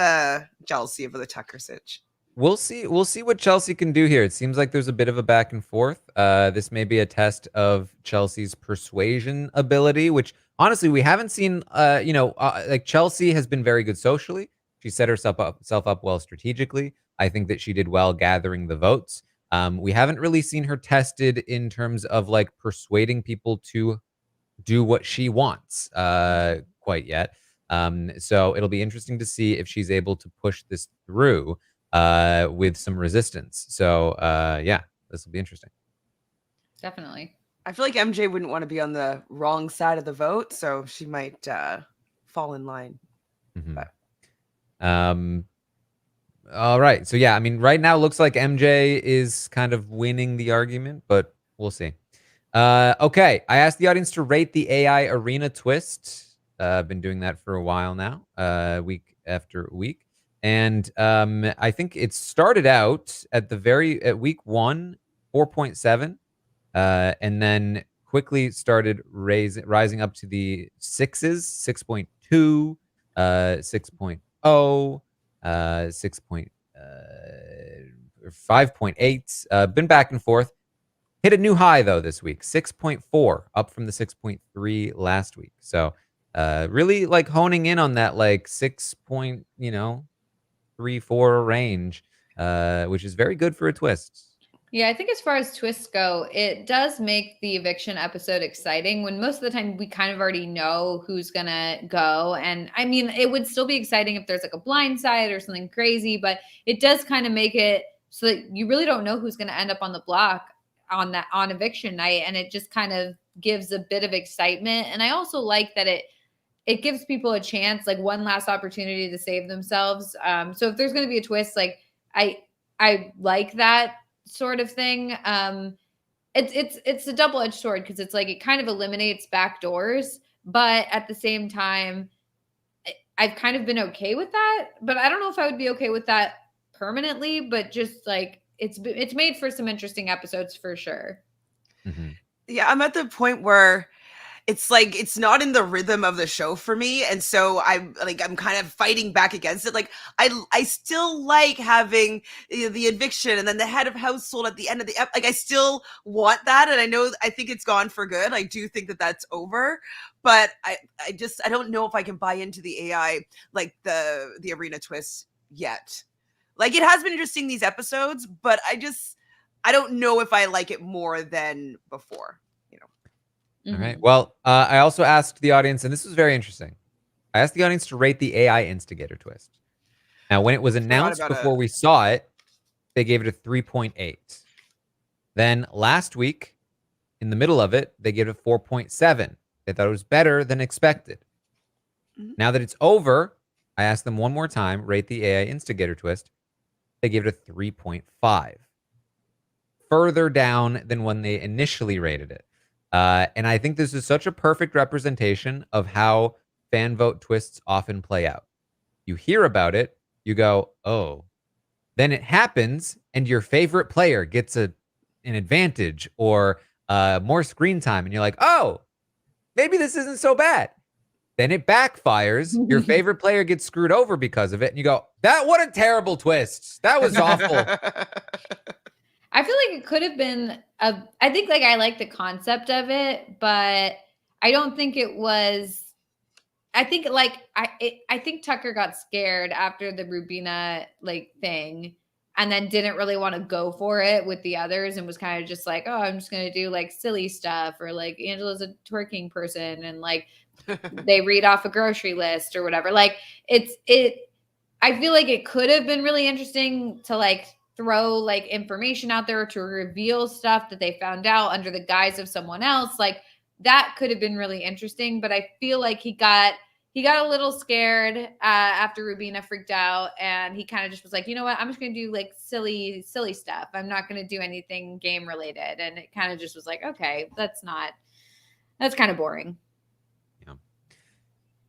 jealousy over the Tucker sitch. We'll see what Chelsie can do here. It seems like there's a bit of a back and forth. This may be a test of Chelsea's persuasion ability, which honestly we haven't seen. Like Chelsie has been very good socially. She set herself up well strategically. I think that she did well gathering the votes. We haven't really seen her tested in terms of like persuading people to do what she wants quite yet. So it'll be interesting to see if she's able to push this through with some resistance. So this will be interesting. Definitely. I feel like MJ wouldn't want to be on the wrong side of the vote, so she might fall in line. Mm-hmm. All right. So I mean, right now it looks like MJ is kind of winning the argument, but we'll see. Okay. I asked the audience to rate the AI arena twist. I've been doing that for a while now, week after week. And I think it started out at week 1, 4.7, and then quickly started rising up to the 6s, 6.2, 6.0, 5.8. Been back and forth. Hit a new high though this week, 6.4, up from the 6.3 last week. So really like honing in on that like 6.3-4 range, which is very good for a twist. Yeah, I think as far as twists go, it does make the eviction episode exciting when most of the time we kind of already know who's gonna go. And I mean, it would still be exciting if there's like a blind side or something crazy, but it does kind of make it so that you really don't know who's gonna end up on the block on eviction night, and it just kind of gives a bit of excitement. And I also like that it gives people a chance, like one last opportunity to save themselves. So if there's going to be a twist, like I like that sort of thing. It's a double-edged sword because it's like it kind of eliminates back doors, but at the same time, I've kind of been okay with that. But I don't know if I would be okay with that permanently. But just like it's made for some interesting episodes for sure. Mm-hmm. Yeah, I'm at the point where it's like it's not in the rhythm of the show for me, and so I'm kind of fighting back against it. Like I still like having the eviction and then the head of household at the end of the like I still want that, and I think it's gone for good. I do think that that's over, but I don't know if I can buy into the AI like the arena twist yet. Like it has been interesting these episodes, but I don't know if I like it more than before. All right. Well, I also asked the audience, and this was very interesting. I asked the audience to rate the AI instigator twist. Now, when it was announced before we saw it, they gave it a 3.8. Then last week, in the middle of it, they gave it a 4.7. They thought it was better than expected. Now that it's over, I asked them one more time, rate the AI instigator twist. They gave it a 3.5. Further down than when they initially rated it. And I think this is such a perfect representation of how fan vote twists often play out. You hear about it, you go, oh. Then it happens, and your favorite player gets an advantage or more screen time, and you're like, oh, maybe this isn't so bad. Then it backfires. Your favorite player gets screwed over because of it, and you go, what a terrible twist. That was awful. I feel like it could have been I think like I like the concept of it, but I don't think it was. I think like I think Tucker got scared after the Rubina like thing, and then didn't really want to go for it with the others, and was kind of just like, oh, I'm just gonna do like silly stuff, or like Angela's a twerking person, and like they read off a grocery list or whatever. Like I feel like it could have been really interesting to like throw like information out there to reveal stuff that they found out under the guise of someone else. Like that could have been really interesting, but I feel like he got a little scared after Rubina freaked out, and he kind of just was like, you know what, I'm just going to do like silly stuff. I'm not going to do anything game related. And it kind of just was like, okay, that's kind of boring. Yeah.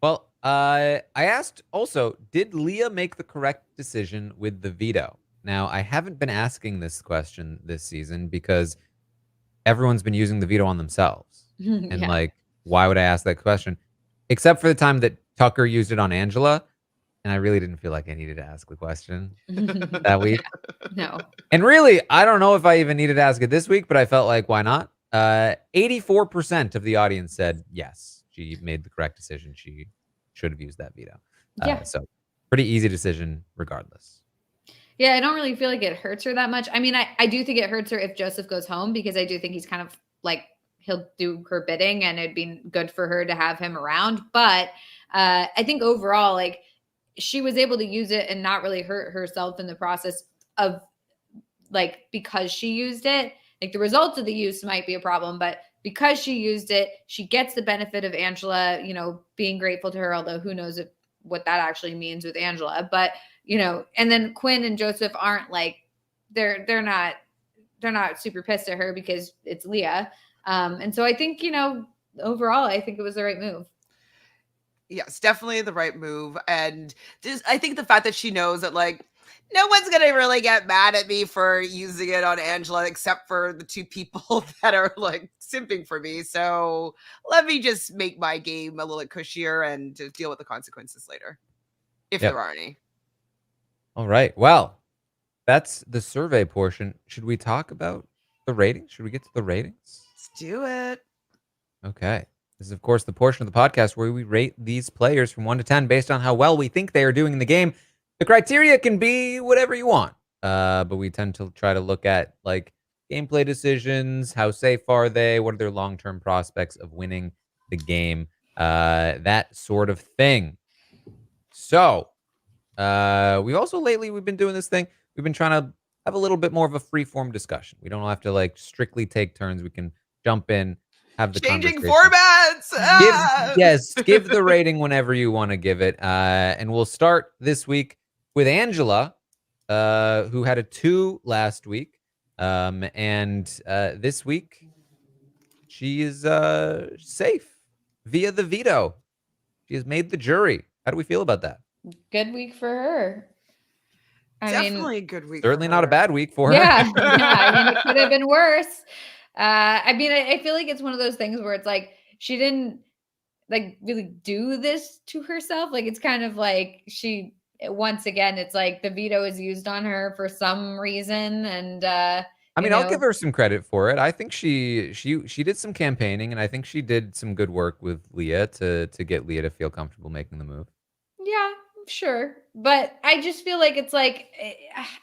Well, I asked also, did Leah make the correct decision with the veto? Now, I haven't been asking this question this season because everyone's been using the veto on themselves. And like, why would I ask that question? Except for the time that Tucker used it on Angela. And I really didn't feel like I needed to ask the question that week. No. And really, I don't know if I even needed to ask it this week, but I felt like, why not? 84% of the audience said, yes, she made the correct decision. She should have used that veto. So pretty easy decision regardless. Yeah, I don't really feel like it hurts her that much. I mean, I do think it hurts her if Joseph goes home, because I do think he's kind of like, he'll do her bidding, and it'd be good for her to have him around. But I think overall, like, she was able to use it and not really hurt herself in the process of like, because she used it. Like the results of the use might be a problem, but because she used it, she gets the benefit of Angela, being grateful to her, although who knows what that actually means with Angela. But and then Quinn and Joseph aren't like, they're not super pissed at her because it's Leah. And so I think, overall, I think it was the right move. Yes, definitely the right move. And just, I think the fact that she knows that like, no one's going to really get mad at me for using it on Angela, except for the two people that are like simping for me. So let me just make my game a little cushier and to deal with the consequences later, if there are any. All right. Well, that's the survey portion. Should we talk about the ratings? Should we get to the ratings? Let's do it. Okay. This is, of course, the portion of the podcast where we rate these players from 1 to 10 based on how well we think they are doing in the game. The criteria can be whatever you want, but we tend to try to look at like gameplay decisions, how safe are they, what are their long-term prospects of winning the game, that sort of thing. So we've also lately, we've been doing this thing. We've been trying to have a little bit more of a free-form discussion. We don't have to like strictly take turns. We can jump in, have the changing conversation. Formats. Give the rating whenever you want to give it. And we'll start this week with Angela, who had a 2 last week. And this week, she is safe via the veto. She has made the jury. How do we feel about that? Good week for her. Definitely a good week. Certainly not a bad week for her. Yeah. I mean, it could have been worse. I mean, I feel like it's one of those things where it's like, she didn't like really do this to herself. Like it's kind of like once again, it's like the veto is used on her for some reason. And I mean, I'll give her some credit for it. I think she did some campaigning, and I think she did some good work with Leah to get Leah to feel comfortable making the move. Yeah, sure. But I just feel like it's like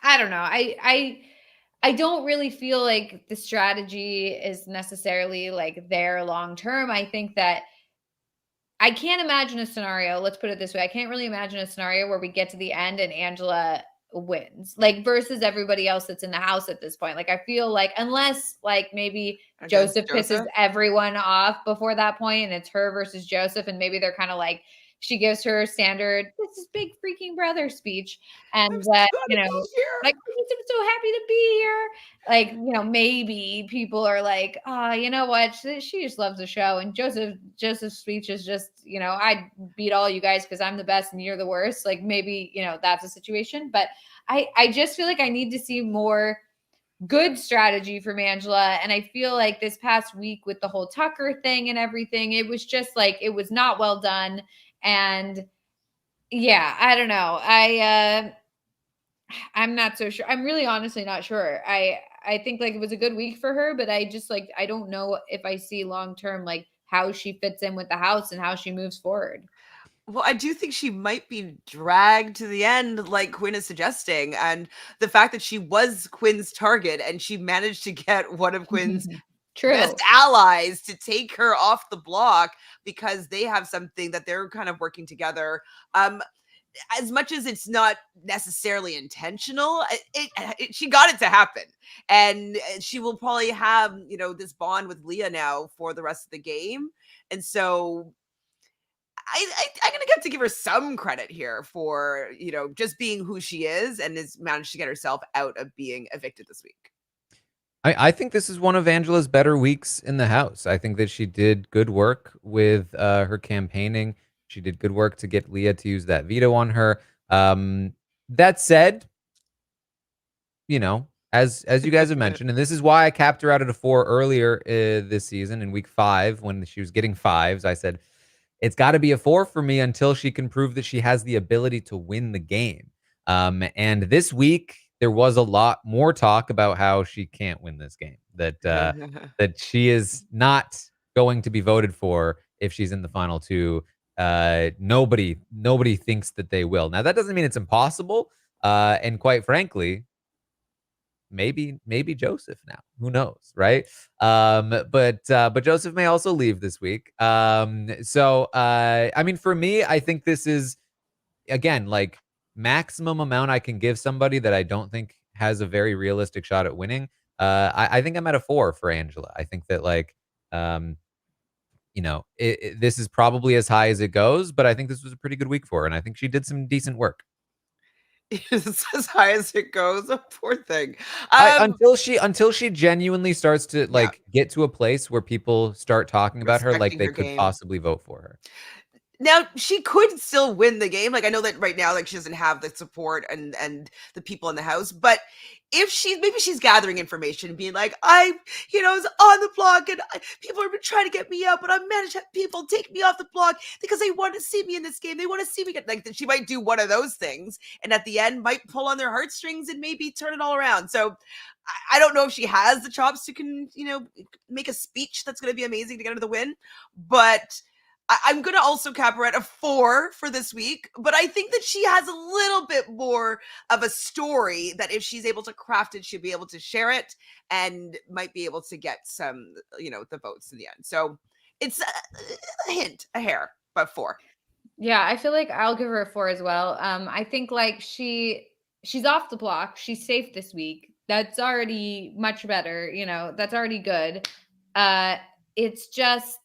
I don't know. I don't really feel like the strategy is necessarily like there long term. I think that I can't imagine a scenario, let's put it this way. I can't really imagine a scenario where we get to the end and Angela wins, like versus everybody else that's in the house at this point. Like I feel like unless like maybe Against Joseph pisses everyone off before that point and it's her versus Joseph, and maybe they're kind of like she gives her standard this is big freaking brother speech, and you know, like I'm so happy to be here. Like, you know, maybe people are like, oh, you know what? She just loves the show. And Joseph's speech is just, you know, I beat all you guys because I'm the best and you're the worst. Like maybe, you know, that's a situation. But I just feel like I need to see more good strategy from Angela. And I feel like this past week with the whole Tucker thing and everything, it was just like it was not well done. And yeah, I don't know. I'm not so sure. I'm really honestly not sure. I think like it was a good week for her, but I just like I don't know if I see long term like how she fits in with the house and how she moves forward. Well, I do think she might be dragged to the end, like Quinn is suggesting. And the fact that she was Quinn's target and she managed to get one of Quinn's True. best allies to take her off the block because they have something that they're kind of working together. As much as it's not necessarily intentional, she got it to happen. And she will probably have, you know, this bond with Leah now for the rest of the game. And so I'm gonna have to give her some credit here for, you know, just being who she is and has managed to get herself out of being evicted this week. I think this is one of Angela's better weeks in the house. I think that she did good work with her campaigning. She did good work to get Leah to use that veto on her. That said, you know, as you guys have mentioned, and this is why I capped her out at a 4 earlier this season in week 5 when she was getting 5s. I said, it's got to be a 4 for me until she can prove that she has the ability to win the game. And this week, there was a lot more talk about how she can't win this game, that that she is not going to be voted for if she's in the final 2. Nobody thinks that they will. Now, that doesn't mean it's impossible. And quite frankly, maybe Joseph now. Who knows, right? But Joseph may also leave this week. So I mean, for me, I think this is again like maximum amount I can give somebody that I don't think has a very realistic shot at winning. I think I'm at a 4 for Angela. I think that like you know, this is probably as high as it goes, but I think this was a pretty good week for her, and I think she did some decent work. It's as high as it goes. A poor thing. Until she genuinely starts to like get to a place where people start talking about her like they could possibly vote for her. Now, she could still win the game. Like, I know that right now, like, she doesn't have the support and the people in the house, but if maybe she's gathering information, being like, you know, I was on the block and people have been trying to get me out, but I managed to have people take me off the block because they want to see me in this game. They want to see me get, like, she might do one of those things. And at the end might pull on their heartstrings and maybe turn it all around. So I don't know if she has the chops to, you know, make a speech that's going to be amazing to get her the win, but I'm going to also cap her at a 4 for this week, but I think that she has a little bit more of a story that if she's able to craft it, she'll be able to share it and might be able to get some, you know, the votes in the end. So it's a hint, a hair, but 4. Yeah, I feel like I'll give her a 4 as well. I think like she's off the block. She's safe this week. That's already much better. You know, that's already good. It's just,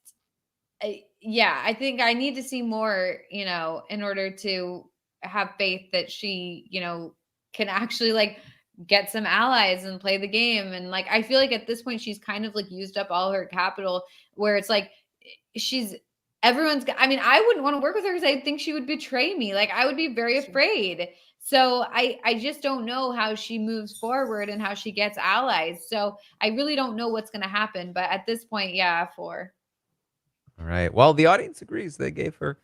yeah, I think I need to see more, you know, in order to have faith that she, you know, can actually like get some allies and play the game. And like, I feel like at this point, she's kind of like used up all her capital where it's like, I mean, I wouldn't want to work with her because I think she would betray me. Like I would be very afraid. So I just don't know how she moves forward and how she gets allies. So I really don't know what's going to happen. But at this point, yeah, 4. All right. Well, the audience agrees. They gave her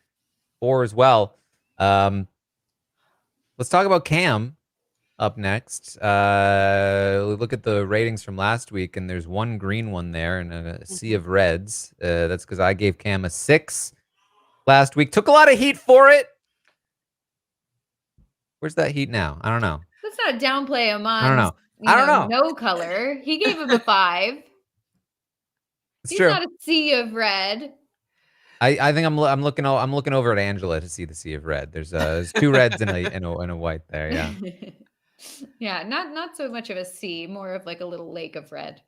4 as well. Let's talk about Cam up next. Look at the ratings from last week, and there's one green one there and a sea of reds. That's because I gave Cam a 6 last week. Took a lot of heat for it. Where's that heat now? I don't know. Let's not downplay Amon's, I don't know. I don't know. no color. He gave him a 5. It's true. Not a sea of red. I think I'm looking over at Angela to see the sea of red. There's 2 reds and a white there. Yeah. Yeah, not so much of a sea, more of like a little lake of red.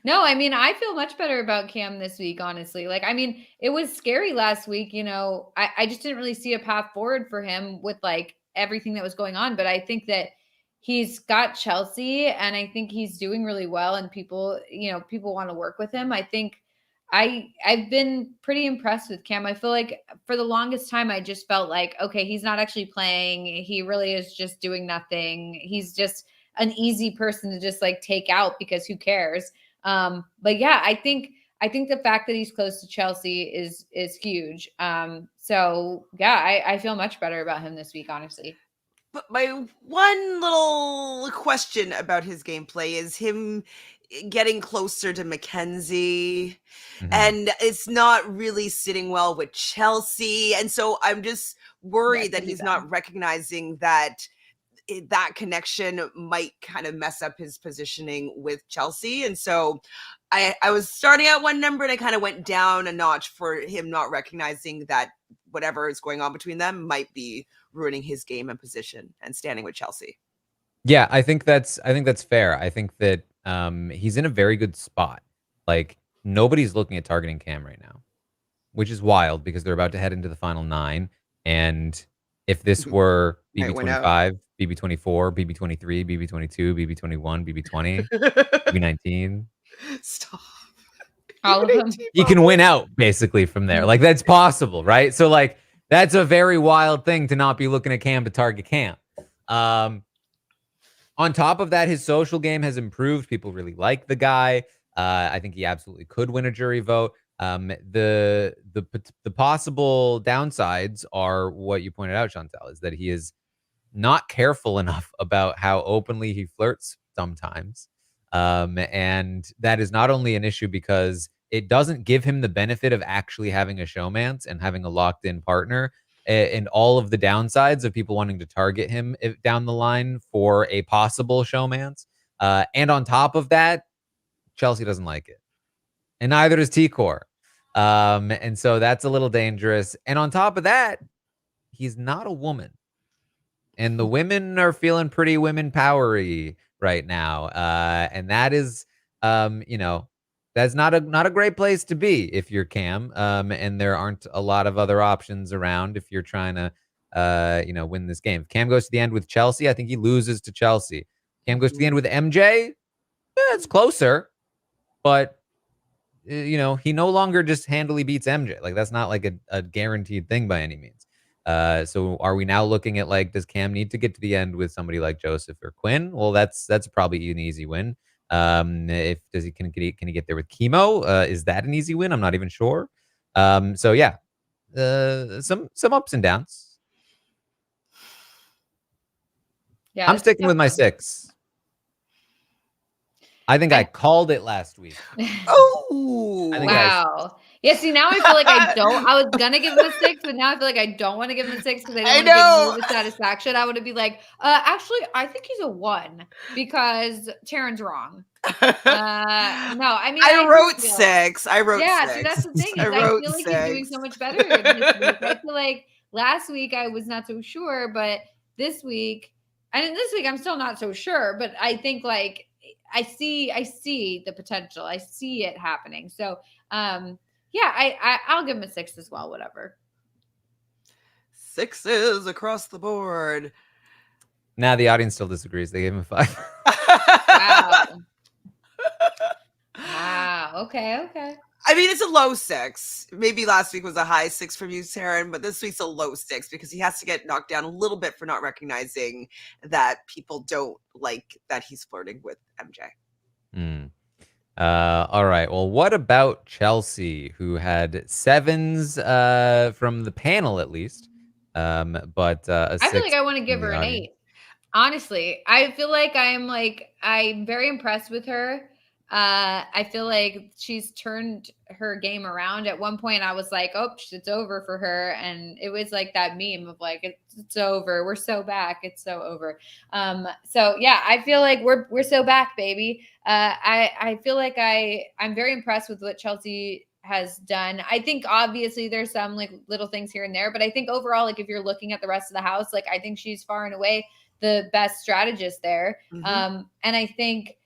No, I mean, I feel much better about Cam this week, honestly. Like, I mean, it was scary last week, I just didn't really see a path forward for him with like everything that was going on. But I think that he's got Chelsea and I think he's doing really well and people want to work with him. I think I've been pretty impressed with Cam. I feel like for the longest time, I just felt like, okay, he's not actually playing. He really is just doing nothing. He's just an easy person to just like take out because who cares? But yeah, I think the fact that he's close to Chelsea is huge. So yeah, I feel much better about him this week, honestly. But my one little question about his gameplay is him getting closer to Makensy, and it's not really sitting well with Chelsea. And so I'm just worried that he's not recognizing that that connection might kind of mess up his positioning with Chelsea. And so I was starting at one number and I kind of went down a notch for him not recognizing that whatever is going on between them might be ruining his game and position and standing with Chelsea. Yeah, I think that's fair. I think that he's in a very good spot. Like, nobody's looking at targeting Cam right now, which is wild because they're about to head into the final 9. And if this were BB25, BB24, BB23, BB22, BB21, BB20, BB19, stop. All of them. He can win out basically from there. Like, that's possible, right? So like, that's a very wild thing to not be looking at Cam to target Cam. On top of that, his social game has improved. People really like the guy. I think he absolutely could win a jury vote. The possible downsides are what you pointed out, Chantele, is that he is not careful enough about how openly he flirts sometimes. And that is not only an issue because it doesn't give him the benefit of actually having a showmance and having a locked-in partner, and all of the downsides of people wanting to target him down the line for a possible showmance. And on top of that, Chelsea doesn't like it. And neither does T-Core. And so that's a little dangerous. And on top of that, he's not a woman. And the women are feeling pretty women powery right now. And that is, that's not a great place to be if you're Cam. And there aren't a lot of other options around if you're trying to, win this game. If Cam goes to the end with Chelsea, I think he loses to Chelsea. Cam goes to the end with MJ, it's closer. But, he no longer just handily beats MJ. Like, that's not like a guaranteed thing by any means. So are we now looking at, like, does Cam need to get to the end with somebody like Joseph or Quinn? Well, that's probably an easy win. Can he get there with Kimo? Is that an easy win? I'm not even sure. So yeah, some ups and downs. Yeah, I'm sticking with my 6. I think I called it last week. Oh, wow. Yeah, see, now I feel like I was going to give him a 6, but now I feel like I don't want to give him a 6 because I don't want to give him the satisfaction. I would be like, actually, I think he's a 1 because Taran's wrong. No, I mean, I wrote 6. I wrote 6. Yeah, see, that's the thing. I feel like he's doing so much better this week. I feel like last week I was not so sure, but this week I'm still not so sure, but I think like I see the potential. I see it happening. So, yeah, I'll give him a 6 as well, whatever. 6s across the board. Now the audience still disagrees. They gave him a 5. Wow. Wow. Okay. I mean, it's a low 6. Maybe last week was a high 6 from you, Taran, but this week's a low 6 because he has to get knocked down a little bit for not recognizing that people don't like that he's flirting with MJ. All right. Well, what about Chelsea, who had 7s from the panel at least, but a I feel like 6 I want to from give the her an audience? 8. Honestly, I feel like I'm very impressed with her. I feel like she's turned her game around. At one point, I was like, "Oh, it's over for her," and it was like that meme of like, "It's over. We're so back. It's so over." So yeah, I feel like we're so back, baby. I feel like I'm very impressed with what Chelsea has done. I think obviously there's some like little things here and there, but I think overall, like if you're looking at the rest of the house, like I think she's far and away the best strategist there. And I think,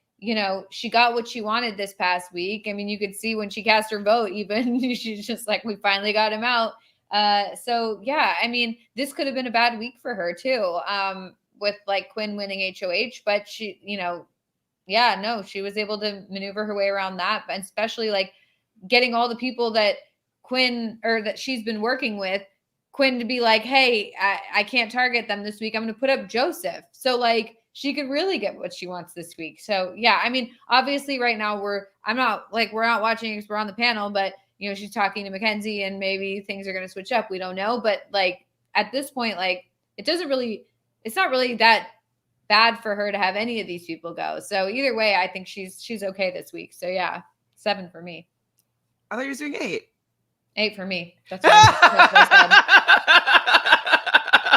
she got what she wanted this past week. I mean, you could see when she cast her vote, even she's just like, we finally got him out. So yeah, I mean, this could have been a bad week for her too, with like Quinn winning HOH, but she, yeah, no, she was able to maneuver her way around that, and especially like getting all the people that Quinn or that she's been working with, Quinn to be like, hey, I can't target them this week. I'm going to put up Joseph. So like she could really get what she wants this week. So yeah, I mean, obviously right now we're not watching because we're on the panel, but she's talking to Makensy and maybe things are going to switch up. We don't know. But like at this point, like it's not really that bad for her to have any of these people go. So either way, I think she's okay this week. So yeah, 7 for me. I thought you were doing 8. 8 for me. That's what I said.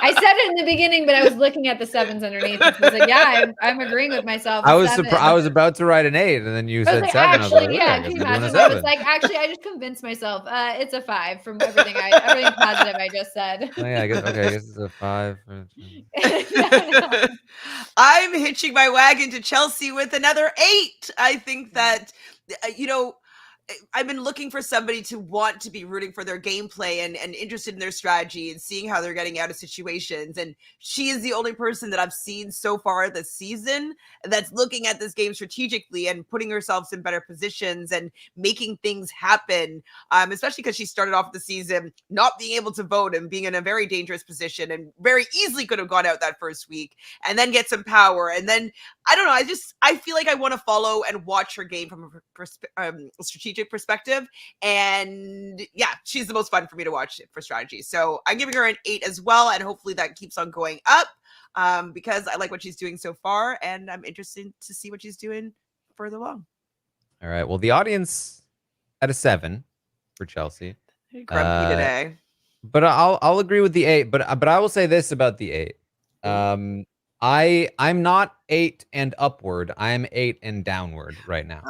I said it in the beginning, but I was looking at the 7s underneath. And I was like, yeah, I'm agreeing with myself. I was about to write an 8, and then you said 7. Actually, I was like, okay, yeah, I guess can you I'm doing a imagine? I was 7. like, actually, I just convinced myself. It's a 5 from everything positive I just said. Oh, yeah, I guess it's a 5. I'm hitching my wagon to Chelsea with another 8. I think that, I've been looking for somebody to want to be rooting for their gameplay and interested in their strategy and seeing how they're getting out of situations. And she is the only person that I've seen so far this season that's looking at this game strategically and putting herself in better positions and making things happen. Especially because she started off the season not being able to vote and being in a very dangerous position and very easily could have gone out that first week and then get some power. And then, I don't know, I feel like I want to follow and watch her game from a strategic perspective, and yeah, she's the most fun for me to watch for strategy. So I'm giving her an 8 as well, and hopefully that keeps on going up, because I like what she's doing so far, and I'm interested to see what she's doing further along. All right. Well, the audience at a 7 for Chelsea. Grumpy today, but I'll agree with the 8. But I will say this about the 8. I'm not 8 and upward. I'm 8 and downward right now.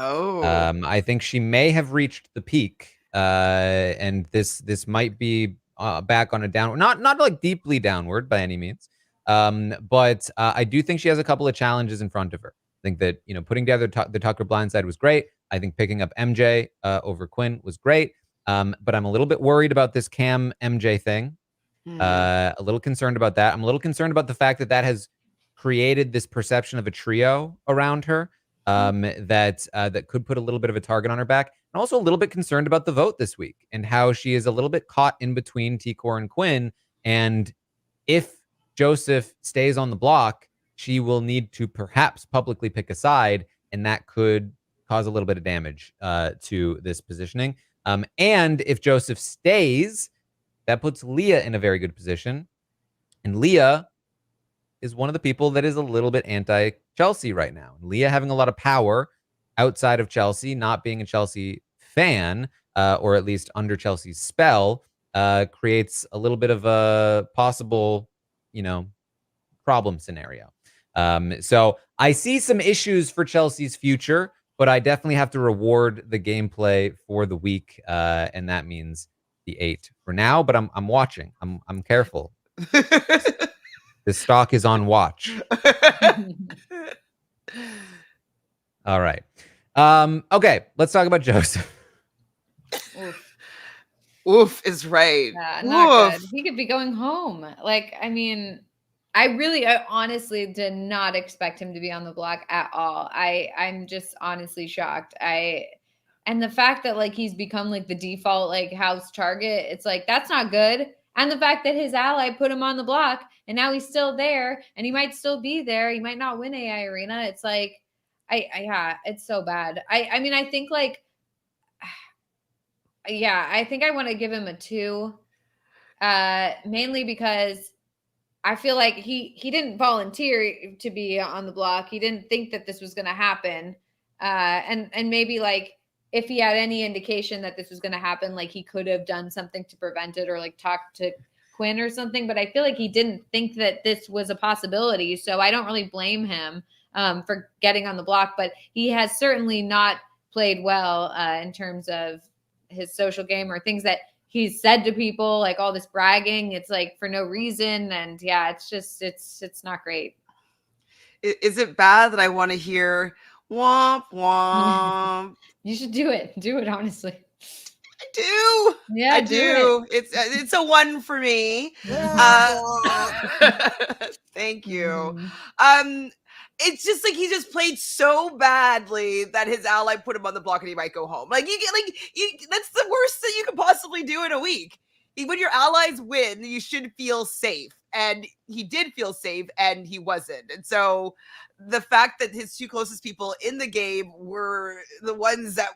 I think she may have reached the peak, and this might be back on a downward, not like deeply downward by any means, but I do think she has a couple of challenges in front of her. I think that putting together the Tucker blindside was great. I think picking up MJ over Quinn was great, but I'm a little bit worried about this Cam MJ thing. A little concerned about that. I'm a little concerned about the fact that has created this perception of a trio around her, that could put a little bit of a target on her back. And also a little bit concerned about the vote this week and how she is a little bit caught in between T-Core and Quinn. And if Joseph stays on the block, she will need to perhaps publicly pick a side, and that could cause a little bit of damage to this positioning. And if Joseph stays, that puts Leah in a very good position. And Leah is one of the people that is a little bit anti-Chelsea right now. Leah having a lot of power outside of Chelsea, not being a Chelsea fan, or at least under Chelsea's spell, creates a little bit of a possible, problem scenario. So I see some issues for Chelsea's future, but I definitely have to reward the gameplay for the week, and that means the 8 for now. But I'm watching. I'm careful. The stock is on watch. All right. Okay, let's talk about Joseph. Oof is right. Yeah, not good. He could be going home. Like, I mean, I honestly did not expect him to be on the block at all. I'm just honestly shocked. And the fact that like he's become like the default like house target, it's like that's not good. And the fact that his ally put him on the block and now he's still there and he might still be there. He might not win AI Arena. It's like, Yeah, it's so bad. I mean, I think like, yeah, I think I want to give him a 2, mainly because I feel like he didn't volunteer to be on the block. He didn't think that this was going to happen. And maybe like if he had any indication that this was going to happen, like he could have done something to prevent it or like talked to Quinn or something. But I feel like he didn't think that this was a possibility. So I don't really blame him for getting on the block. But he has certainly not played well in terms of his social game or things that he's said to people, like all this bragging. It's like for no reason. And yeah, it's just, it's not great. Is it bad that I want to hear womp womp? You should do it. Do it, honestly. I do. Yeah, I do. It's a 1 for me. Thank you. It's just like he just played so badly that his ally put him on the block and he might go home. Like that's the worst that you could possibly do in a week. When your allies win, you should feel safe. And he did feel safe and he wasn't. And so the fact that his 2 closest people in the game were the ones that,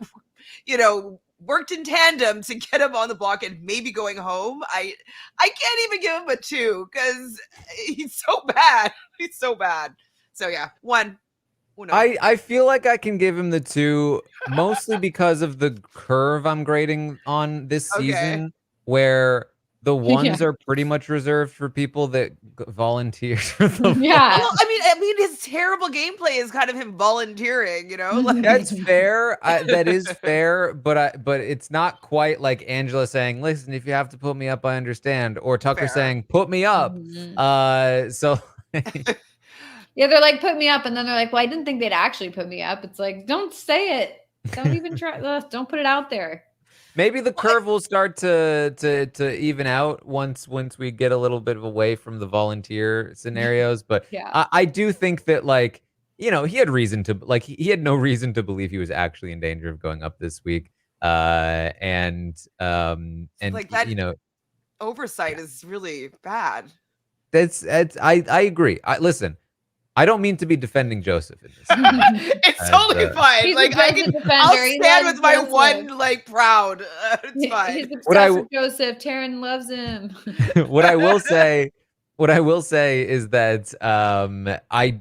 worked in tandem to get him on the block and maybe going home, I can't even give him a 2 because he's so bad. He's so bad. So yeah, 1. I feel like I can give him the 2 mostly because of the curve I'm grading on this season, where the 1s are pretty much reserved for people that volunteer for the Yeah. Well, I mean, his terrible gameplay is kind of him volunteering, Like, that's fair. That is fair, but it's not quite like Angela saying, "Listen, if you have to put me up, I understand," or Tucker saying, "Put me up." So. Yeah, they're like, put me up. And then they're like, well, I didn't think they'd actually put me up. It's like, don't say it. Don't even try. Don't put it out there. Maybe the curve will start to even out once we get a little bit away from the volunteer scenarios. But yeah. I do think that, like, he had reason to, like, he had no reason to believe he was actually in danger of going up this week. And like that, oversight is really bad. I agree. Listen. I don't mean to be defending Joseph in this. It's totally fine. Like I'll stand with my 1 like proud. It's fine. He's obsessed with Joseph. Taran loves him. What I will say is that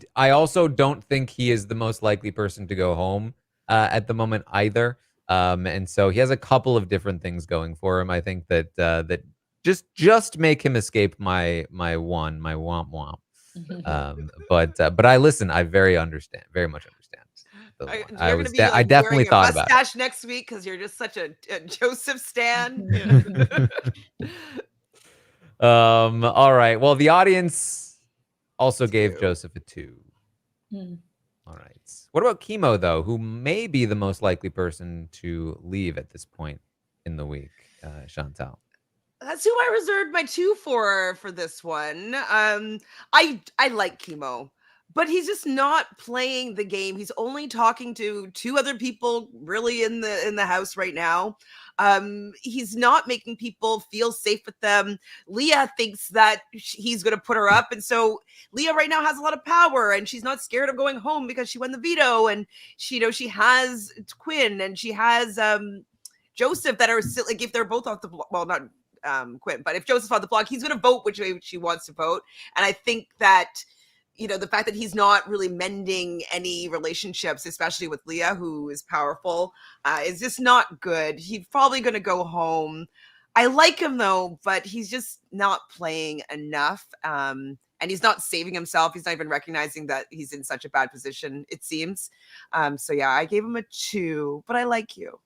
I also don't think he is the most likely person to go home at the moment either. And so he has a couple of different things going for him. I think that just make him escape my womp womp. But I listen. I very much understand. I definitely thought about it. Mustache next week because you're just such a Joseph stan. All right. Well, the audience also gave Joseph a 2. All right. What about Kimo though, who may be the most likely person to leave at this point in the week? Chantele. That's who I reserved my 2 for this one. I like Kimo, but he's just not playing the game. He's only talking to 2 other people really in the house right now. He's not making people feel safe with them. Leah thinks that he's going to put her up. And so Leah right now has a lot of power and she's not scared of going home because she won the veto. And she has Quinn and she has Joseph that are still, like, if they're both off the block, well, not Quinn, but if Joseph's on the block, he's going to vote which way she wants to vote. And I think that, the fact that he's not really mending any relationships, especially with Leah, who is powerful, is just not good. He's probably going to go home. I like him though, but he's just not playing enough. And he's not saving himself. He's not even recognizing that he's in such a bad position, it seems. So yeah, I gave him a 2, but I like you.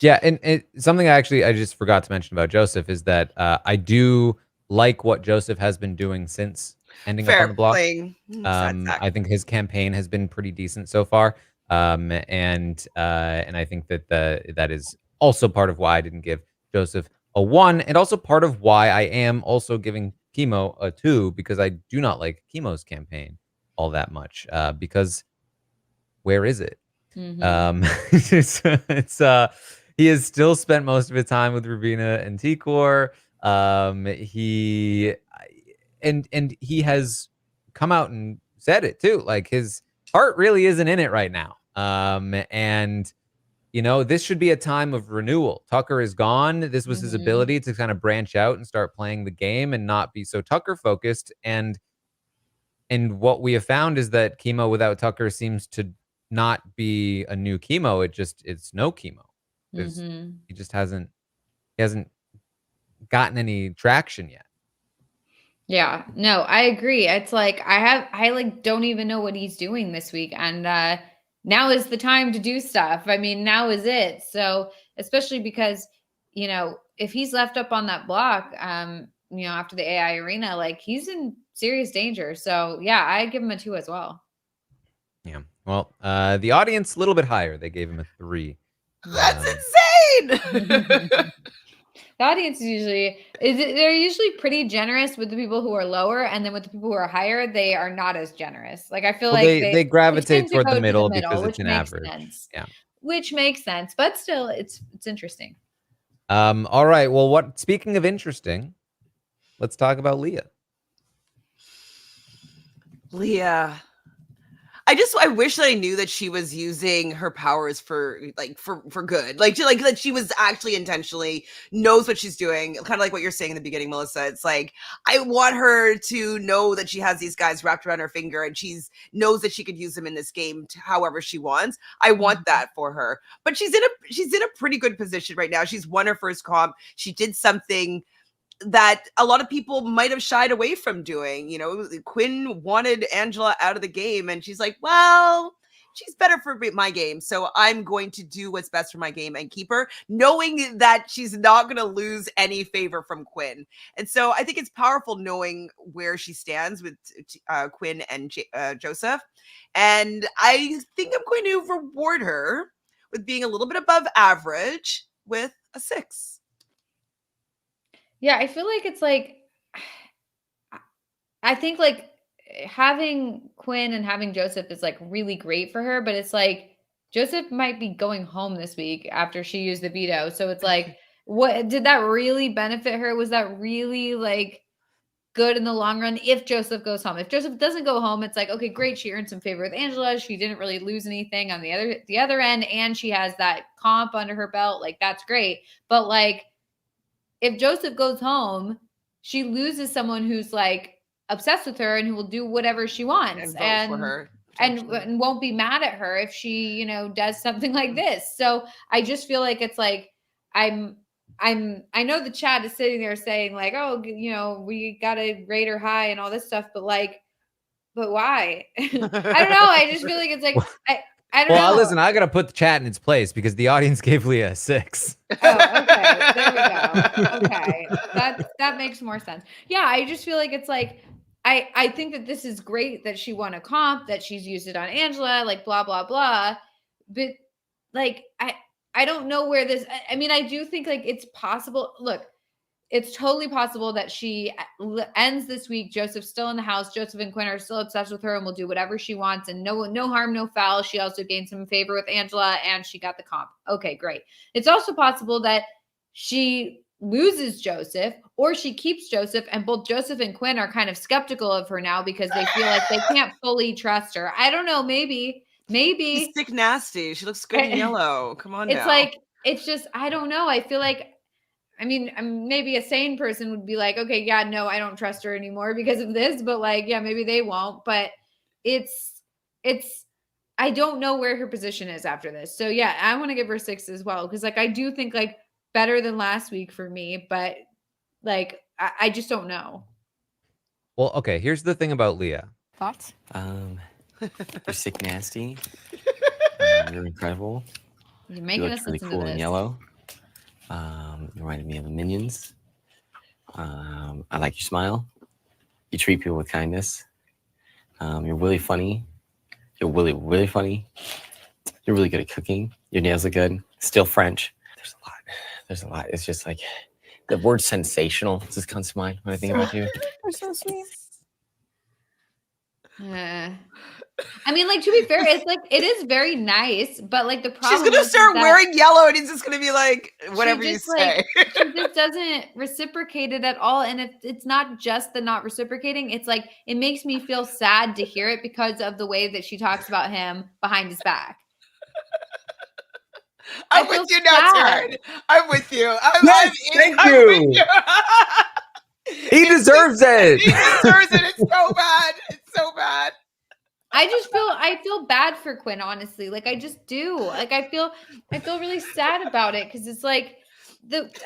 Yeah, and something I just forgot to mention about Joseph is that I do like what Joseph has been doing since ending up on the block. I think his campaign has been pretty decent so far, and I think that that is also part of why I didn't give Joseph a 1, and also part of why I am also giving Kimo a 2, because I do not like Kimo's campaign all that much. Because where is it? He has still spent most of his time with Rubina and Tikor. He has come out and said it too. Like his heart really isn't in it right now. And you know, this should be a time of renewal. Tucker is gone. This was his ability to kind of branch out and start playing the game and not be so Tucker focused. And what we have found is that Kimo without Tucker seems to not be a new Kimo. It's no Kimo. He just hasn't gotten any traction yet. Yeah, no, I agree. It's like I like don't even know what he's doing this week, and now is the time to do stuff. I mean, now is it. So especially because, you know, if he's left up on that block, you know, after the AI arena, like he's in serious danger. So yeah, I give him a 2 as well. Yeah. Well, the audience a little bit higher. They gave him a 3. That's insane. The audience they're usually pretty generous with the people who are lower, and then with the people who are higher, they are not as generous. Like I feel like they gravitate toward the middle because it's an makes average. Sense. Yeah, which makes sense, but still, it's interesting. All right. Well, speaking of interesting, let's talk about Leah. Leah. I wish that I knew that she was using her powers for good. Like that she was actually intentionally knows what she's doing. Kind of like what you're saying in the beginning, Melissa. It's like, I want her to know that she has these guys wrapped around her finger and knows that she could use them in this game however she wants. I want that for her. But she's in a pretty good position right now. She's won her first comp. She did something that a lot of people might have shied away from doing. You know, Quinn wanted Angela out of the game, and she's like, well, she's better for my game, so I'm going to do what's best for my game and keep her, knowing that she's not going to lose any favor from Quinn. And so I think it's powerful knowing where she stands with Quinn and Joseph. And I think I'm going to reward her with being a little bit above average with a 6. Yeah, I feel like it's like, I think like having Quinn and having Joseph is like really great for her, but it's like Joseph might be going home this week after she used the veto. So it's like, what did that really benefit her? Was that really like good in the long run if Joseph goes home? If Joseph doesn't go home, it's like, okay, great. She earned some favor with Angela. She didn't really lose anything on the other end, and she has that comp under her belt. Like, that's great. But like, if Joseph goes home, she loses someone who's like obsessed with her and who will do whatever she wants and vote for her, and won't be mad at her if she, you know, does something like this. So I just feel like it's like, I know the chat is sitting there saying like, oh, you know, we got to rate her high and all this stuff, but like, but why? I don't know. I just feel like it's like, I don't know. Well, listen, I got to put the chat in its place because the audience gave Leah a 6. Oh, okay. There we go. Okay. That makes more sense. Yeah, I just feel like it's like, I think that this is great that she won a comp, that she's used it on Angela, like blah, blah, blah. But like, I don't know where this, I mean, I do think like it's possible. Look, it's totally possible that she ends this week. Joseph's still in the house. Joseph and Quinn are still obsessed with her and will do whatever she wants. And no harm, no foul. She also gained some favor with Angela and she got the comp. Okay, great. It's also possible that she loses Joseph or she keeps Joseph, and both Joseph and Quinn are kind of skeptical of her now because they feel like they can't fully trust her. I don't know. Maybe. She's sick nasty. She looks good in yellow. Come on. It's now. like, it's just, I don't know. I feel like, I mean, maybe a sane person would be like, okay, yeah, no, I don't trust her anymore because of this, but like, yeah, maybe they won't, but it's, I don't know where her position is after this. So yeah, I want to give her 6 as well. Cause like, I do think like better than last week for me, but like, I just don't know. Well, okay. Here's the thing about Leah. Thoughts? You're sick nasty. You're incredible. You're making us really listen cool to this. in yellow. You reminded me of the Minions. I like your smile. You treat people with kindness. You're really funny. You're really, really funny. You're really good at cooking. Your nails are good. Still French. There's a lot. It's just like the word sensational just comes to mind when I think about you. You're so sweet. I mean, like, to be fair, it's like, it is very nice, but like the problem She's gonna is start that wearing yellow, and he's just gonna be like, whatever you just, say. she just doesn't reciprocate it at all. And it's not just the not reciprocating, it's like, it makes me feel sad to hear it because of the way that she talks about him behind his back. I'm I feel with you now, sad. Taran. I'm with you. Yes, thank I'm you. with you. He deserves it. He deserves it. It's so bad. It's so bad. I feel bad for Quinn, honestly. Like, I just do. Like, I feel really sad about it, because it's like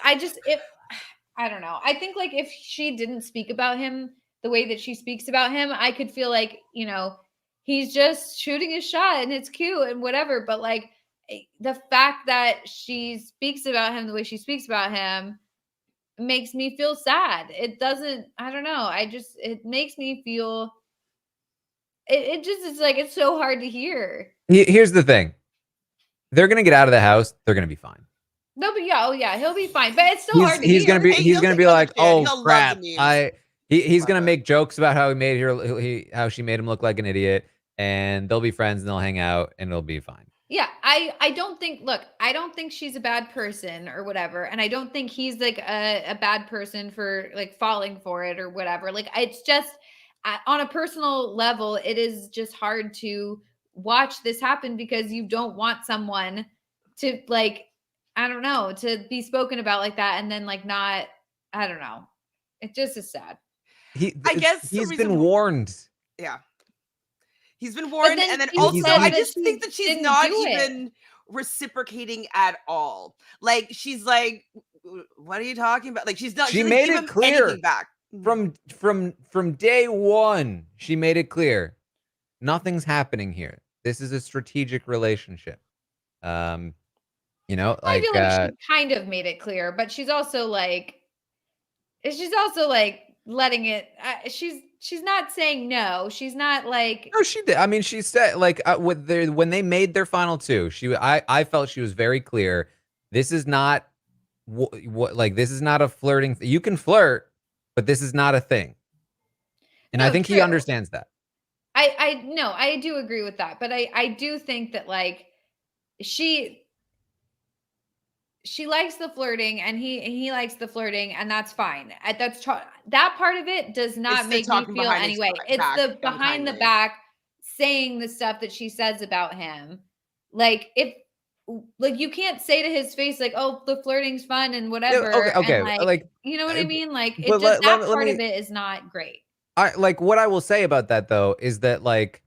I don't know. I think, like, if she didn't speak about him the way that she speaks about him, I could feel like, he's just shooting his shot and it's cute and whatever. But like, the fact that she speaks about him the way she speaks about him makes me feel sad. It doesn't, I don't know. It makes me feel, it just is like, it's so hard to hear. Here's the thing. They're going to get out of the house. They're going to be fine. No, but yeah, he'll be fine. But it's still hard to he's hear. gonna be Hey, he's he'll gonna take be another like, kid. He'll oh love crap, the memes. he's Love gonna it. make jokes about how how she made him look like an idiot, and they'll be friends and they'll hang out and it'll be fine. Yeah, I don't think she's a bad person or whatever, and I don't think he's like a bad person for like falling for it or whatever. Like, it's just on a personal level, it is just hard to watch this happen, because you don't want someone to, like, I don't know, to be spoken about like that and then like not, I don't know. It just is sad. I guess the he's reason been warned. Yeah. He's been warned, then and then you also said I that just she think that she's didn't not do it. even reciprocating at all. Like, she's like, what are you talking about? Like, she's not. She doesn't made give it him clear anything back. from day one. She made it clear, nothing's happening here. This is a strategic relationship. Like, I feel like she kind of made it clear, but she's also like letting it. She's not saying no. She's not like. No, she did. I mean, she said, like, when they made their final two, I felt she was very clear. This is not this is not a flirting. You can flirt, but this is not a thing. And I think he understands that. I do agree with that, but I do think that, like, she likes the flirting and he likes the flirting, and that's fine. That part of it does not make me feel anyway. It's the behind the back saying the stuff that she says about him. Like, you can't say to his face, like, oh, the flirting's fun and whatever. Okay. And like, you know what I mean? Like, but that part of it is not great. What I will say about that, though, is that, like,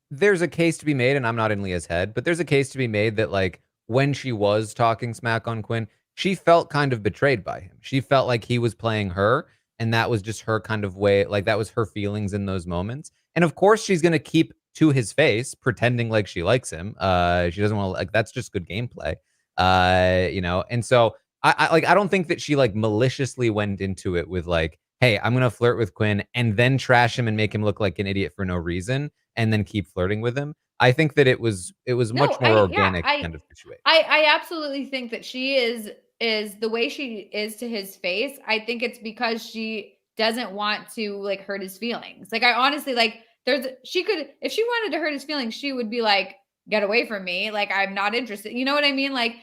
there's a case to be made, and I'm not in Leah's head, but there's a case to be made that, like, when she was talking smack on Quinn, she felt kind of betrayed by him. She felt like he was playing her, and that was just her kind of way, like, that was her feelings in those moments. And of course, she's going to keep to his face, pretending like she likes him. She doesn't want to, like, that's just good gameplay. And so I don't think that she, like, maliciously went into it with, like, hey, I'm going to flirt with Quinn and then trash him and make him look like an idiot for no reason and then keep flirting with him. I think that it was much more organic kind of situation. I absolutely think that she is the way she is to his face. I think it's because she doesn't want to, like, hurt his feelings. Like, I honestly, like, if she wanted to hurt his feelings, she would be like, get away from me. Like, I'm not interested. You know what I mean? Like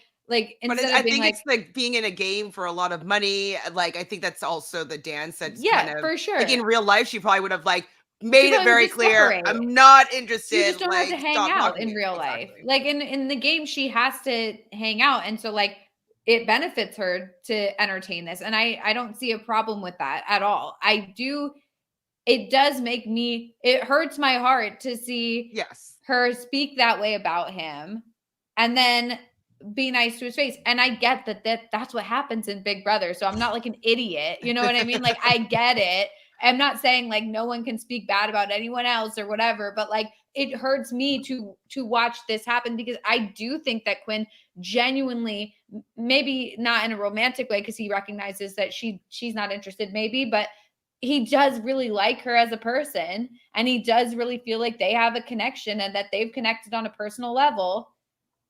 instead of being, it's like being in a game for a lot of money. Like, I think that's also the Dan said. Yeah, kind of, for sure. Like, in real life, she probably would have, like, made it very clear, separate. I'm not interested. You just don't have to hang out in real life. Like, in the game, she has to hang out, and so, like, it benefits her to entertain this, and I don't see a problem with that at all. It does make me, it hurts my heart to see her speak that way about him and then be nice to his face. And I get that's what happens in Big Brother. So I'm not like an idiot. You know what I mean? Like, I get it. I'm not saying, like, no one can speak bad about anyone else or whatever, but, like, it hurts me to watch this happen, because I do think that Quinn genuinely, maybe not in a romantic way, because he recognizes that she's not interested, maybe, but he does really like her as a person, and he does really feel like they have a connection and that they've connected on a personal level,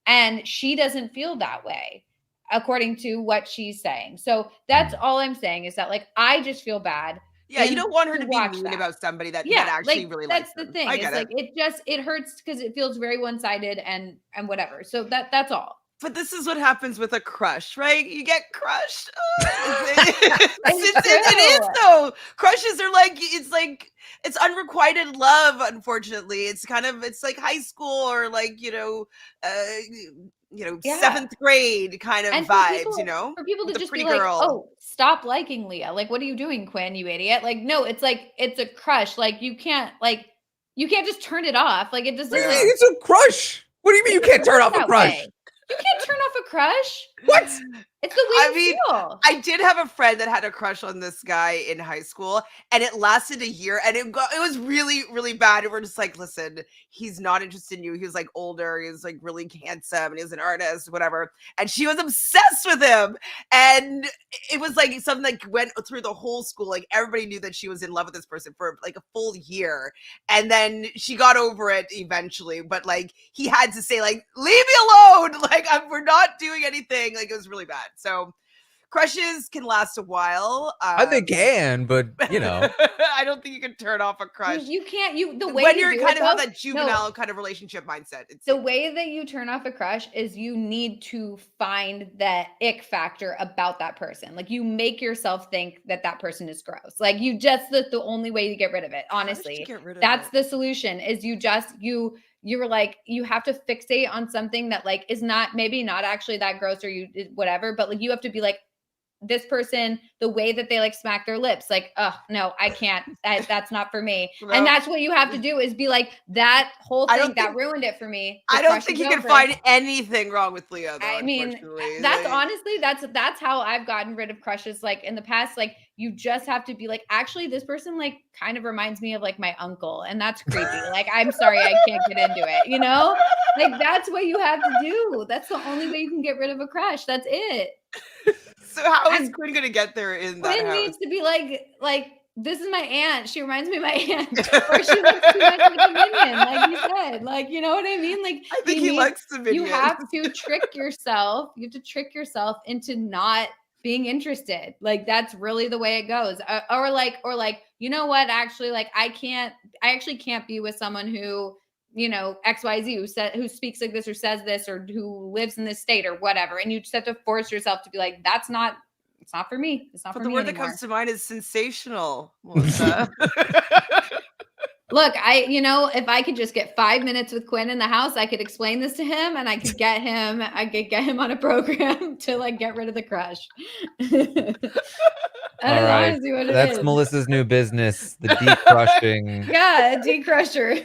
and she doesn't feel that way according to what she's saying. So that's all I'm saying, is that, like, I just feel bad Yeah, you don't want her to to be watch mean that. about somebody that Yeah, actually like really that's likes the them. thing. I It's get like it. it hurts because it feels very one-sided and whatever. So that's all. But this is what happens with a crush, right? You get crushed. It's It is true. though. Crushes are like it's unrequited love. Unfortunately, it's like high school or like Yeah. 7th grade kind of And vibes. for people with to the just pretty be like, girl. "Oh, stop liking Leah. Like, what are you doing, Quinn, you idiot?" Like, no, it's like it's a crush. Like, you can't just turn it off. Like, it just What do you doesn't. mean it's a crush? What do you mean you It doesn't can't turn work off a that crush? way. You can't turn off a crush. What? It's the way I you mean, feel. I did have a friend that had a crush on this guy in high school, and it lasted a year, and it was really, really bad. And we're just like, listen, he's not interested in you. He was like older, he was like really handsome, and he was an artist, whatever. And she was obsessed with him, and it was like something like went through the whole school. Like everybody knew that she was in love with this person for like a full year, and then she got over it eventually. But like he had to say, like, leave me alone. Like we're not doing anything. Like it was really bad. So crushes can last a while. They can, but I don't think you can turn off a crush. You can't. The way when to you're do kind it, of have though, that juvenile kind of relationship mindset. The way that you turn off a crush is you need to find that ick factor about that person. Like you make yourself think that person is gross. Like you just the only way to get rid of it. Honestly, that's the solution. Is you're like you have to fixate on something that like is maybe not actually that gross or whatever, but like you have to be like, this person, the way that they like smack their lips, like, oh no, I can't, that's not for me. No. And that's what you have to do is be like, that whole thing that ruined it for me. I don't think you can find anything wrong with Leah, though. I mean, that's honestly, that's how I've gotten rid of crushes. Like in the past, like you just have to be like, actually, this person like kind of reminds me of like my uncle, and that's creepy. Like, I'm sorry, I can't get into it, Like that's what you have to do. That's the only way you can get rid of a crush. That's it. So how is Quinn gonna get there in that house? Quinn needs to be like, this is my aunt. She reminds me of my aunt. Or she looks too much like a minion, like you said. Like, you know what I mean? Like I think he likes the minion. You have to trick yourself. You have to trick yourself into not being interested. Like that's really the way it goes. Or like, you know what? Actually, like I actually can't be with someone who XYZ who speaks like this or says this or who lives in this state or whatever. And you just have to force yourself to be like, it's not for me. It's not for me. The word anymore. that comes to mind is sensational, Melissa. Look, if I could just get 5 minutes with Quinn in the house, I could explain this to him and I could get him on a program to like get rid of the crush. All right. That's Melissa's new business, the decrushing. Yeah, decrusher.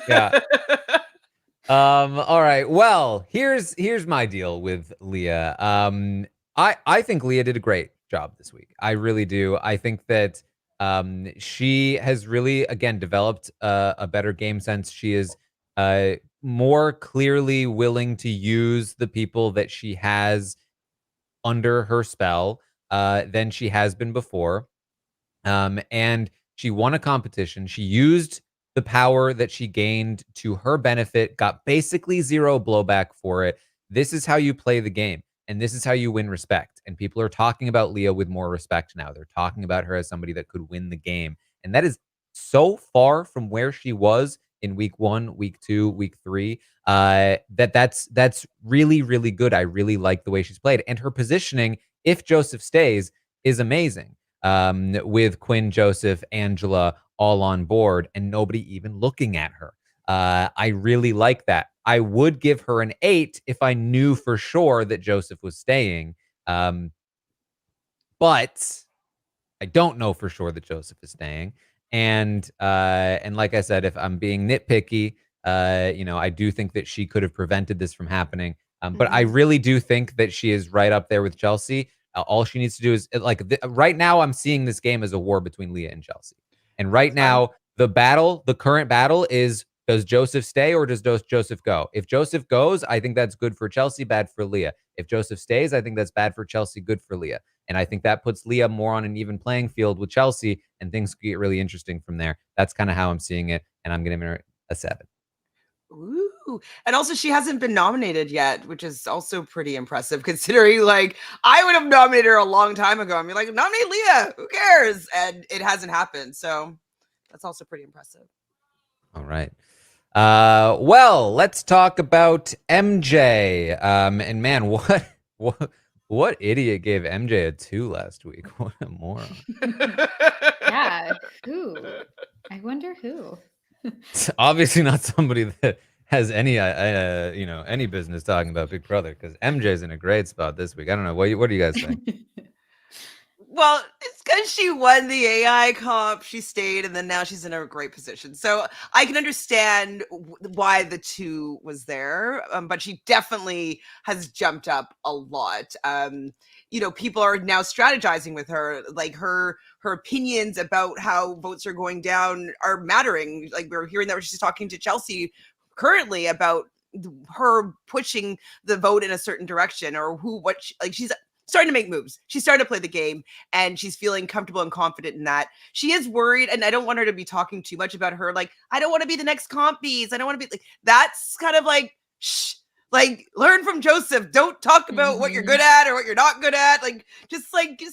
Yeah. All right. Well, here's my deal with Leah. I think Leah did a great job this week. I really do. I think that she has really, again, developed a better game sense. She is more clearly willing to use the people that she has under her spell than she has been before. And she won a competition. She used the power that she gained to her benefit, got basically zero blowback for it. This is how you play the game. And this is how you win respect. And people are talking about Leah with more respect now. They're talking about her as somebody that could win the game. And that is so far from where she was in week 1, week 2, week 3, that's really, really good. I really like the way she's played. And her positioning, if Joseph stays, is amazing. With Quinn, Joseph, Angela all on board and nobody even looking at her. I really like that. I would give her an 8 if I knew for sure that Joseph was staying. But I don't know for sure that Joseph is staying. And like I said, if I'm being nitpicky, I do think that she could have prevented this from happening. But I really do think that she is right up there with Chelsea. All she needs to do is right now I'm seeing this game as a war between Leah and Chelsea. And right now the current battle is, does Joseph stay or does Joseph go? If Joseph goes, I think that's good for Chelsea, bad for Leah. If Joseph stays, I think that's bad for Chelsea, good for Leah. And I think that puts Leah more on an even playing field with Chelsea, and things get really interesting from there. That's kind of how I'm seeing it, and I'm giving her a 7. Ooh, Ooh. And also, she hasn't been nominated yet, which is also pretty impressive considering, like, I would have nominated her a long time ago. I mean, like, nominate Leah, who cares? And it hasn't happened. So that's also pretty impressive. All right. Well, let's talk about MJ. And man, what idiot gave MJ a 2 last week? What a moron. Yeah, who? I wonder who. It's obviously not somebody that has any any business talking about Big Brother, because MJ's in a great spot this week. I don't know. What do you guys think? Well, it's because she won the AI comp, she stayed, and then now she's in a great position. So I can understand why the 2 was there, but she definitely has jumped up a lot. People are now strategizing with her, like her opinions about how votes are going down are mattering. Like, we're hearing that she's talking to Chelsie currently about her pushing the vote in a certain direction, or she's starting to make moves. She's starting to play the game, and she's feeling comfortable and confident in that. She is worried, and I don't want her to be talking too much about her. Like, I don't want to be the next comp beast. I don't want to be like, that's kind of like, shh, like, learn from Joseph. Don't talk about what you're good at or what you're not good at. Just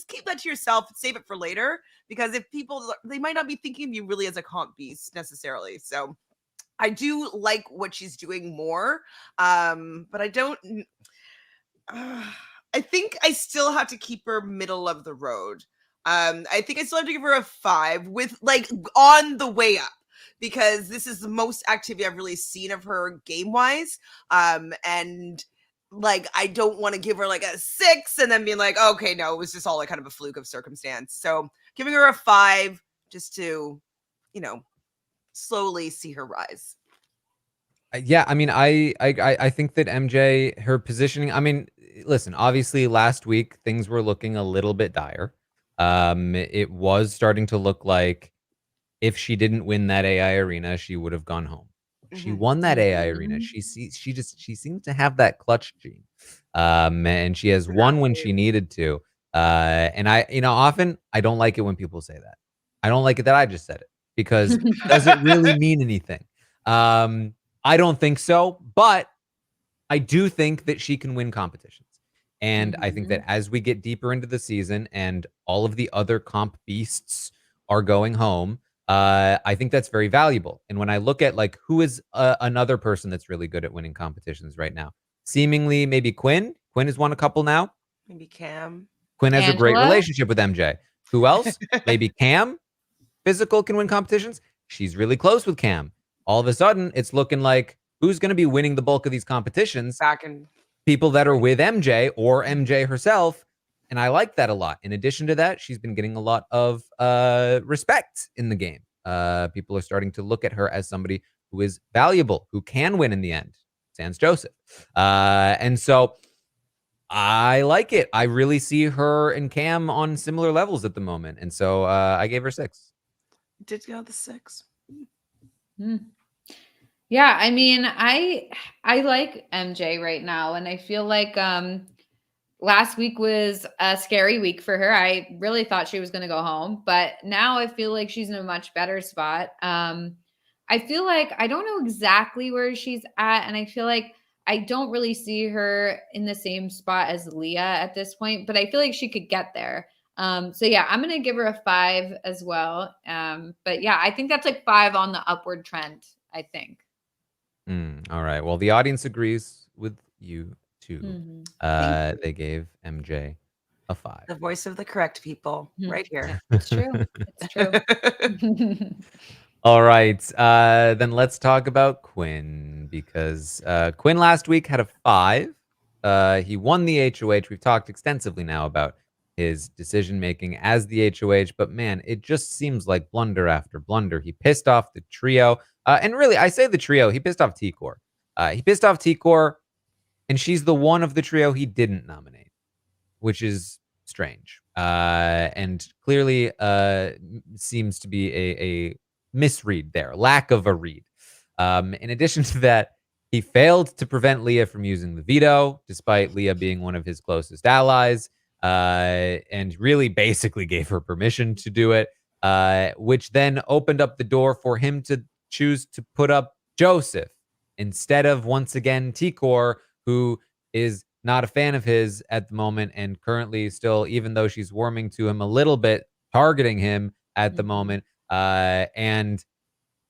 keep that to yourself. Save it for later, because if people, they might not be thinking of you really as a comp beast necessarily. So I do like what she's doing more. But I don't, I think I still have to keep her middle of the road. I think I still have to give her a 5 with, like, on the way up, because this is the most activity I've really seen of her game wise. And like, I don't want to give her like a 6 and then being like, okay, no, it was just all like kind of a fluke of circumstance. So giving her a 5 just to, slowly see her rise. Yeah, I mean, I think that MJ, her positioning, I mean, listen, obviously last week things were looking a little bit dire. It was starting to look like if she didn't win that AI arena, she would have gone home. She won that AI arena. She seems to have that clutch gene. And she has won when she needed to. And often I don't like it when people say that. I don't like it that I just said it, because does it really mean anything? I don't think so, but I do think that she can win competitions. And I think that as we get deeper into the season and all of the other comp beasts are going home, I think that's very valuable. And when I look at, like, who is another person that's really good at winning competitions right now, seemingly maybe Quinn. Quinn has won a couple now. Maybe Cam. Quinn has a great Angela? relationship with MJ. Who else? Maybe Cam. Physical can win competitions. She's really close with Cam. All of a sudden, it's looking like who's going to be winning the bulk of these competitions? People that are with MJ or MJ herself. And I like that a lot. In addition to that, she's been getting a lot of respect in the game. People are starting to look at her as somebody who is valuable, who can win in the end. Sans Joseph. And so I like it. I really see her and Cam on similar levels at the moment. And so I gave her 6. Did go the 6. Yeah, I mean, I like MJ right now, and I feel like last week was a scary week for her. I really thought she was going to go home, but now I feel like she's in a much better spot. I feel like I don't know exactly where she's at, and I feel like I don't really see her in the same spot as Leah at this point, but I feel like she could get there. So yeah, I'm going to give her a 5 as well. But yeah, I think that's like 5 on the upward trend, I think. All right. Well, the audience agrees with you too. They gave MJ a 5. The voice of the correct people right here. It's true. It's true. All right. Then let's talk about Quinn, because Quinn last week had a 5. He won the HOH. We've talked extensively now about his decision-making as the HOH, but man, it just seems like blunder after blunder. He pissed off the trio. And really, I say the trio, he pissed off T-Core. He pissed off T-Core, and she's the one of the trio he didn't nominate, which is strange. And clearly seems to be a misread there, lack of a read. In addition to that, he failed to prevent Leah from using the veto, despite Leah being one of his closest allies, and really basically gave her permission to do it, which then opened up the door for him to choose to put up Joseph instead of once again Tikor, who is not a fan of his at the moment and currently still, even though she's warming to him a little bit, targeting him at the moment. And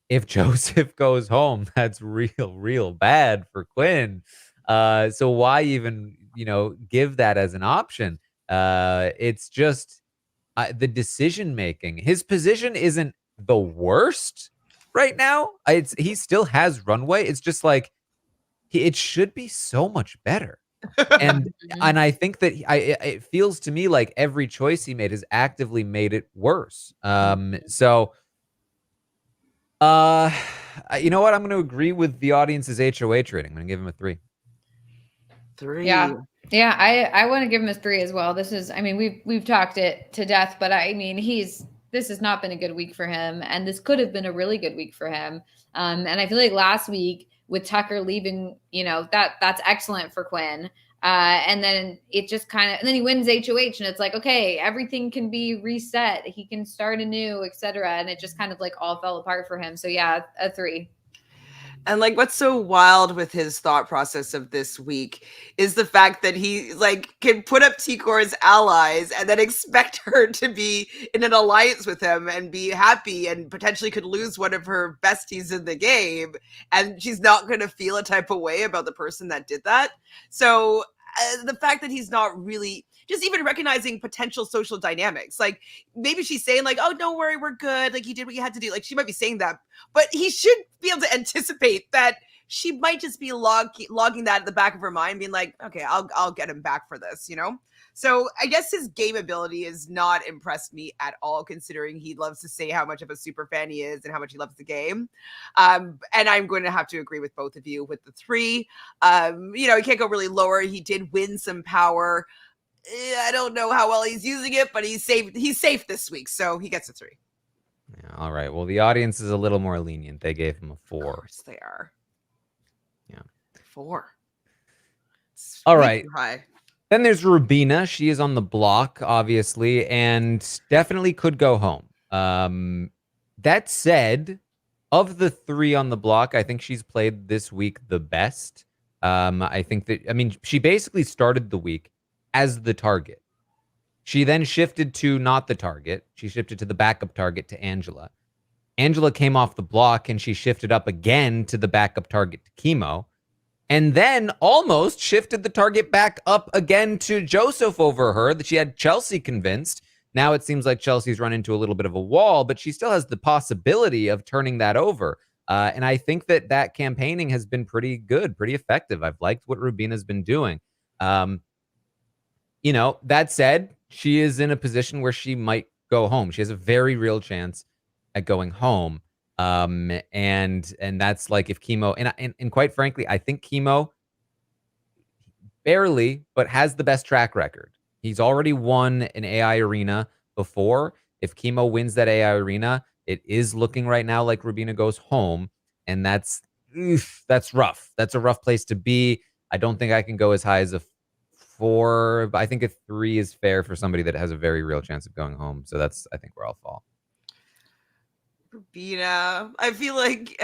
if Joseph goes home, that's real bad for Quinn. So why even, give that as an option? It's just the decision making. His position isn't the worst right now. He still has runway. It's just like it should be so much better. And I think that it feels to me like every choice he made has actively made it worse. So you know what? I'm going to agree with the audience's HOH rating. I'm going to give him a 3. 3. Yeah, I want to give him a 3 as well. This is, I mean, we've talked it to death, but I mean, this has not been a good week for him, and this could have been a really good week for him. And I feel like last week with Tucker leaving, that's excellent for Quinn. And then it just and then he wins HOH, and it's like, okay, everything can be reset. He can start anew, etc. And it just kind of like all fell apart for him. So yeah, a 3. And like, what's so wild with his thought process of this week is the fact that he can put up Tikor's allies and then expect her to be in an alliance with him and be happy, and potentially could lose one of her besties in the game, and she's not going to feel a type of way about the person that did that. So the fact that he's not really just even recognizing potential social dynamics, like maybe she's saying like, oh, don't worry, we're good, like you did what you had to do, like she might be saying that, but he should be able to anticipate that she might just be logging that at the back of her mind, being like, okay, I'll get him back for this, So I guess his game ability has not impressed me at all, considering he loves to say how much of a super fan he is and how much he loves the game. And I'm going to have to agree with both of you with the 3. He can't go really lower. He did win some power. I don't know how well he's using it, but he's safe this week, so he gets a 3. Yeah, all right. Well, the audience is a little more lenient. They gave him a 4. Of course they are. Yeah. 4. It's all way right. too high. Then there's Rubina. She is on the block, obviously, and definitely could go home. That said, of the 3 on the block, I think she's played this week the best. I think she basically started the week as the target. She then shifted to not the target. She shifted to the backup target, to Angela. Angela came off the block and she shifted up again to the backup target, to Kimo. And then almost shifted the target back up again to Joseph over her, that she had Chelsie convinced. Now it seems like Chelsea's run into a little bit of a wall, but she still has the possibility of turning that over. And I think that campaigning has been pretty good, pretty effective. I've liked what Rubina's been doing. That said, she is in a position where she might go home. She has a very real chance at going home. And that's like if Kimo, and quite frankly, I think Kimo barely, but has the best track record. He's already won an AI arena before. If Kimo wins that AI arena, it is looking right now like Rubina goes home. And that's rough. That's a rough place to be. I don't think I can go as high as a 4, but I think a 3 is fair for somebody that has a very real chance of going home. So that's, I think, where I'll fall. Rubina, I feel like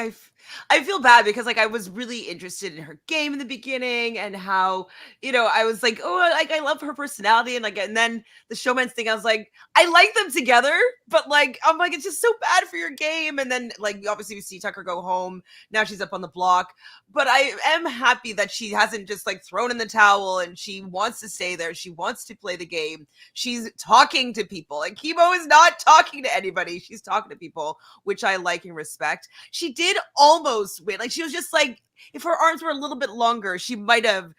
I feel bad because like I was really interested in her game in the beginning, and how I was like, oh, like I love her personality, and then the showman's thing, I was like, I like them together, but like I'm like, it's just so bad for your game. And then like obviously we see Tucker go home. Now she's up on the block, but I am happy that she hasn't just like thrown in the towel, and she wants to stay there. She wants to play the game. She's talking to people, and Kimo is not talking to anybody. She's talking to people, which I like and respect. She did almost win. Like she was just like, if her arms were a little bit longer, she might have,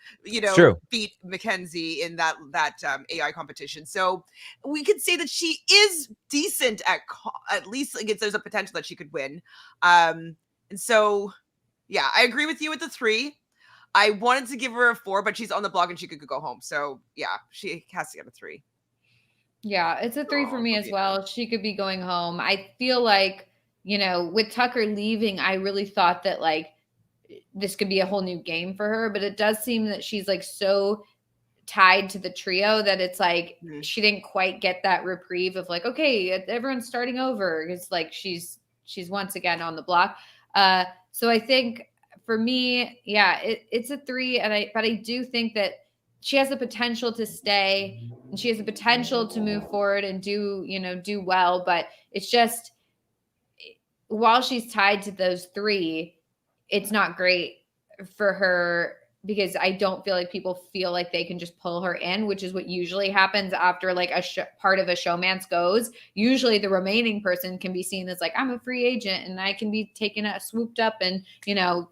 beat Makensy in that AI competition. So we could say that she is decent at least. Like there's a potential that she could win. And so, yeah, I agree with you with the 3. I wanted to give her a 4, but she's on the block and she could go home. So yeah, she has to get a 3. Yeah, it's a 3 for me as well. She could be going home. I feel like, with Tucker leaving, I really thought that like this could be a whole new game for her, but it does seem that she's like so tied to the trio that it's like she didn't quite get that reprieve of like, okay, everyone's starting over. It's like she's once again on the block. So I think for me, yeah, it's a 3, but I do think that she has the potential to stay, and she has the potential to move forward and do well, but it's just, while she's tied to those 3, it's not great for her, because I don't feel like people feel like they can just pull her in, which is what usually happens after like part of a showmance goes. Usually the remaining person can be seen as like, I'm a free agent and I can be swooped up and,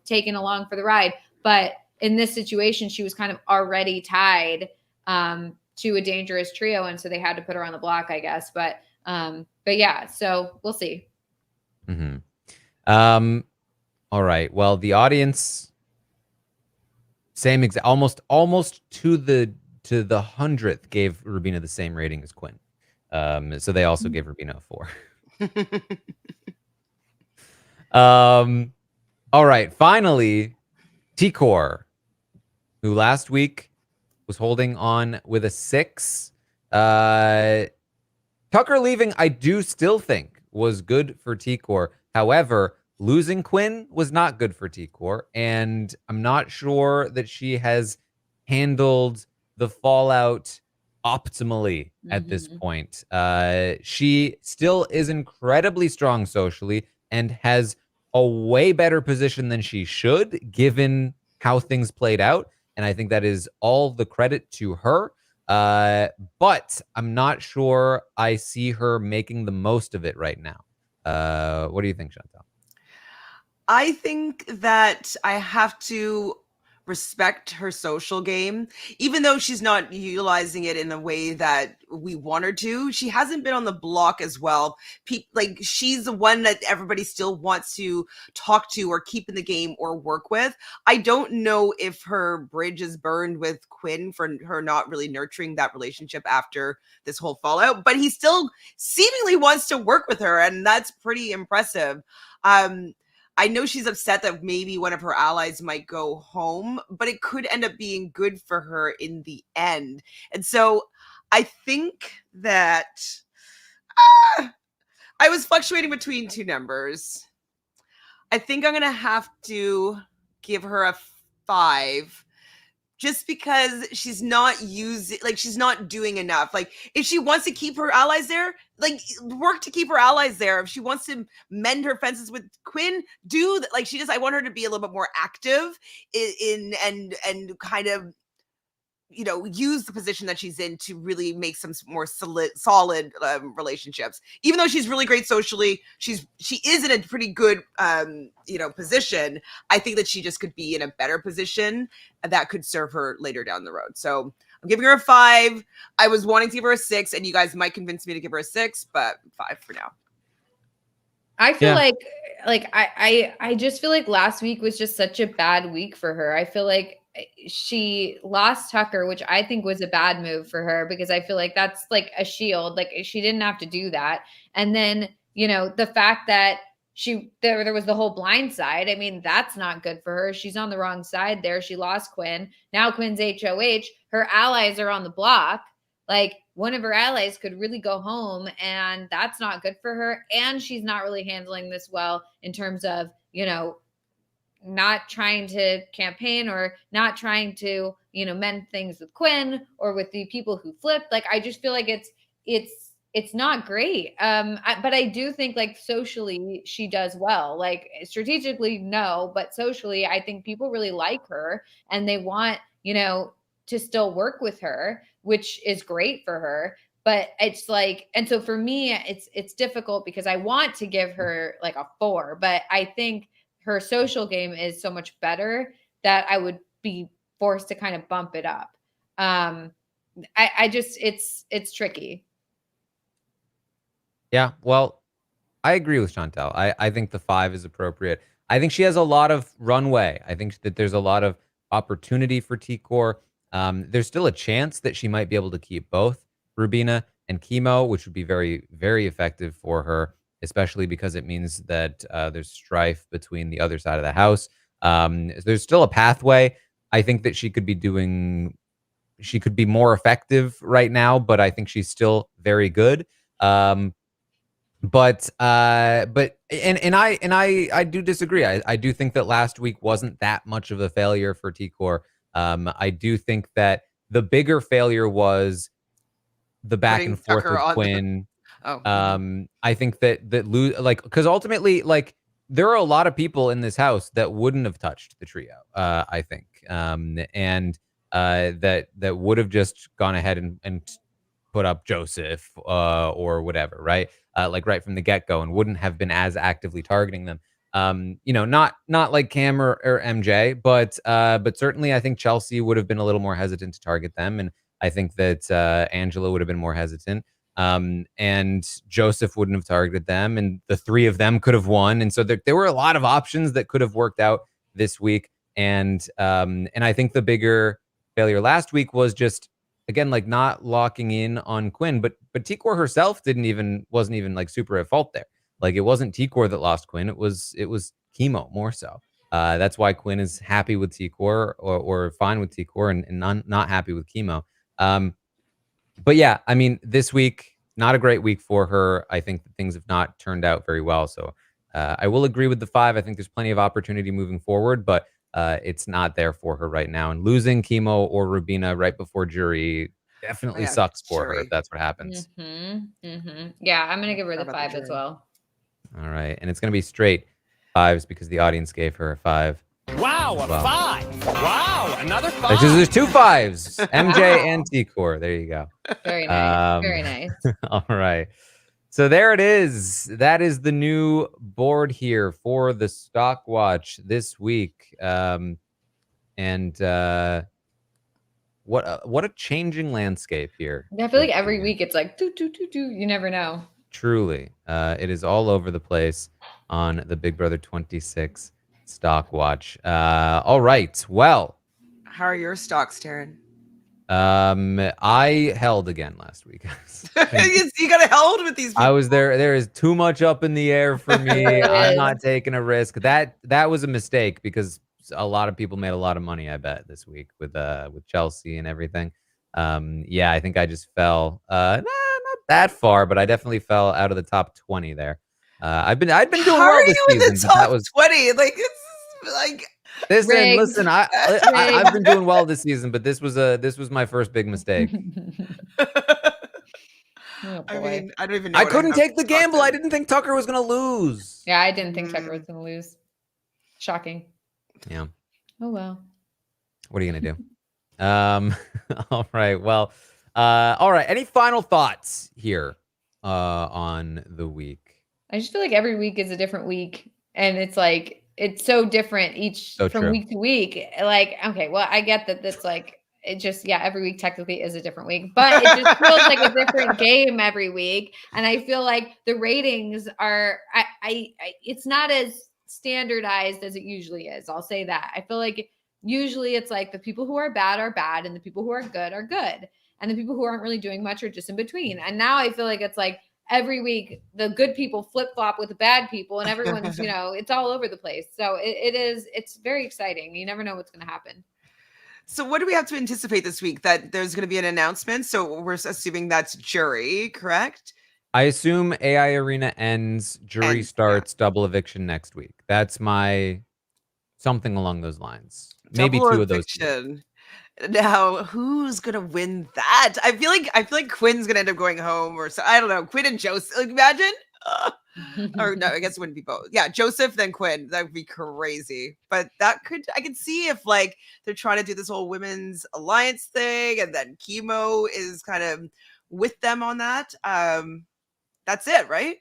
taken along for the ride. But in this situation, she was kind of already tied to a dangerous trio. And so they had to put her on the block, I guess. But yeah, so we'll see. Mm-hmm. All right. Well, the audience, almost to the 100th, gave Rubina the same rating as Quinn. So they also gave Rubina a 4. All right. Finally, T-Core, who last week was holding on with a 6. Tucker leaving, I do still think, was good for T-Core. However, losing Quinn was not good for T-Core, and I'm not sure that she has handled the fallout optimally at this point. She still is incredibly strong socially and has a way better position than she should, given how things played out, and I think that is all the credit to her. But I'm not sure I see her making the most of it right now. What do you think, Chantele? I think that I have to respect her social game, even though she's not utilizing it in the way that we want her to. She hasn't been on the block as well. Like, she's the one that everybody still wants to talk to or keep in the game or work with. I don't know if her bridge is burned with Quinn for her not really nurturing that relationship after this whole fallout, but he still seemingly wants to work with her, and that's pretty impressive. I know she's upset that maybe one of her allies might go home, but it could end up being good for her in the end. And so I think that I was fluctuating between 2 numbers. I think I'm going to have to give her a 5. Just because she's not she's not doing enough. Like, if she wants to keep her allies there, like, work to keep her allies there. If she wants to mend her fences with Quinn, do that. Like, I want her to be a little bit more active in and kind of, use the position that she's in to really make some more solid relationships. Even though she's really great socially, she is in a pretty good position. I think that she just could be in a better position that could serve her later down the road. So I'm giving her a 5. I was wanting to give her a 6, and you guys might convince me to give her a 6, but 5 for now. I feel like I just feel like last week was just such a bad week for her. I feel like she lost Tucker, which I think was a bad move for her, because I feel like that's like a shield. Like, she didn't have to do that. And then, the fact that there was the whole blind side. I mean, that's not good for her. She's on the wrong side there. She lost Quinn. Now Quinn's HOH. Her allies are on the block. Like, one of her allies could really go home, and that's not good for her. And she's not really handling this well in terms of, not trying to campaign or not trying to, mend things with Quinn or with the people who flipped. Like, I just feel like it's not great. But I do think, like, socially she does well. Like, strategically, no, but socially, I think people really like her and they want, to still work with her, which is great for her. But it's like, and so for me, it's difficult because I want to give her like a 4, but I think her social game is so much better that I would be forced to kind of bump it up. I just, it's tricky. Yeah, well, I agree with Chantele. I think the 5 is appropriate. I think she has a lot of runway. I think that there's a lot of opportunity for T-Core. There's still a chance that she might be able to keep both Rubina and Kimo, which would be very, very effective for her, especially because it means that there's strife between the other side of the house. There's still a pathway. I think that she could be more effective right now, but I think she's still very good. But I do disagree. I do think that last week wasn't that much of a failure for T-Core. I do think that the bigger failure was the back Putting and forth Tucker with on. Quinn. Oh, I think that because ultimately, like, there are a lot of people in this house that wouldn't have touched the trio. I think, and that would have just gone ahead and put up Joseph or whatever, right? Like right from the get-go, and wouldn't have been as actively targeting them. Not like Cam or MJ, but certainly I think Chelsea would have been a little more hesitant to target them, and I think that Angela would have been more hesitant. And Joseph wouldn't have targeted them, and the three of them could have won. And so there were a lot of options that could have worked out this week. And I think the bigger failure last week was just, again, like not locking in on Quinn, but T-Core herself wasn't even like super at fault there. Like, it wasn't T-Core that lost Quinn. It was Kimo more so. That's why Quinn is happy with T-Core or fine with T-Core and not happy with Kimo. But yeah, I mean, this week, not a great week for her. I think that things have not turned out very well. So I will agree with the 5. I think there's plenty of opportunity moving forward, but it's not there for her right now. And losing Kimo or Rubina right before jury definitely sucks for her if that's what happens. Yeah, I'm going to give her the 5 as well. All right. And it's going to be straight 5s because the audience gave her a 5. Wow, a 5. Wow, another 5. Because there's 2 5s, MJ and T-Core. There you go. Very nice. Very nice. All right. So there it is. That is the new board here for the Stockwatch this week. And what a changing landscape here. I feel like every week it's like do. You never know. Truly. It is all over the place on the Big Brother 26 Stockwatch. All right. Well, how are your stocks, Taran? I held again last week. You got held with these people. I was there. There is too much up in the air for me. I'm not taking a risk. That was a mistake because a lot of people made a lot of money, I bet, this week with Chelsea and everything. Yeah, I think I just fell not that far, but I definitely fell out of the top 20 there. I'd been doing well this season. That was 20. Like, it's like, listen, I've been doing well this season, but this was my first big mistake. I mean, I don't even know. I couldn't take the gamble. I didn't think Tucker was gonna lose. Yeah, I didn't think Tucker was gonna lose. Shocking. Yeah. Oh well. What are you gonna do? All right. Well, all right. Any final thoughts here on the week? I just feel like every week is a different week, and it's like it's so different from week to week. Like, okay, well, I get that that's like it just every week technically is a different week, but it just feels like a different game every week. And I feel like the ratings are it's not as standardized as it usually is. I'll say that. I feel like usually it's like the people who are bad, and the people who are good, and the people who aren't really doing much are just in between. And now I feel like it's like every week the good people flip-flop with the bad people, and everyone's it's all over the place. So it's very exciting. You never know what's going to happen. So what do we have to anticipate this week? That there's going to be an announcement, so we're assuming that's jury, correct? I assume AI Arena ends, jury starts, double eviction next week. That's my something along those lines. Maybe Double 2 of those. Now, who's gonna win that? I feel like Quinn's gonna end up going home, or so. I don't know. Quinn and Joseph. Like, imagine. Or no, I guess it wouldn't be both. Yeah, Joseph then Quinn. That would be crazy. But I could see if like they're trying to do this whole women's alliance thing, and then Kimo is kind of with them on that. That's it, right?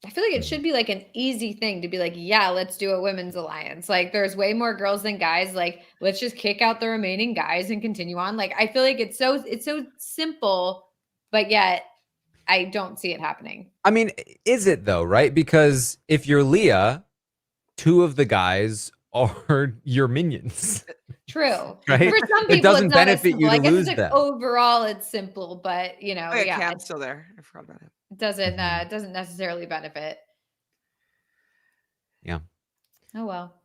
I feel like it should be like an easy thing to be like, yeah, let's do a women's alliance. Like, there's way more girls than guys. Like, let's just kick out the remaining guys and continue on. Like, I feel like it's so simple, but yet I don't see it happening. I mean, is it though, right? Because if you're Leah, 2 of the guys are your minions. True. Right? For some people, it doesn't it's not benefit you to I guess lose it's them. Overall, it's simple, but Cam's still there. I forgot about it. It doesn't necessarily benefit. Yeah. Oh well.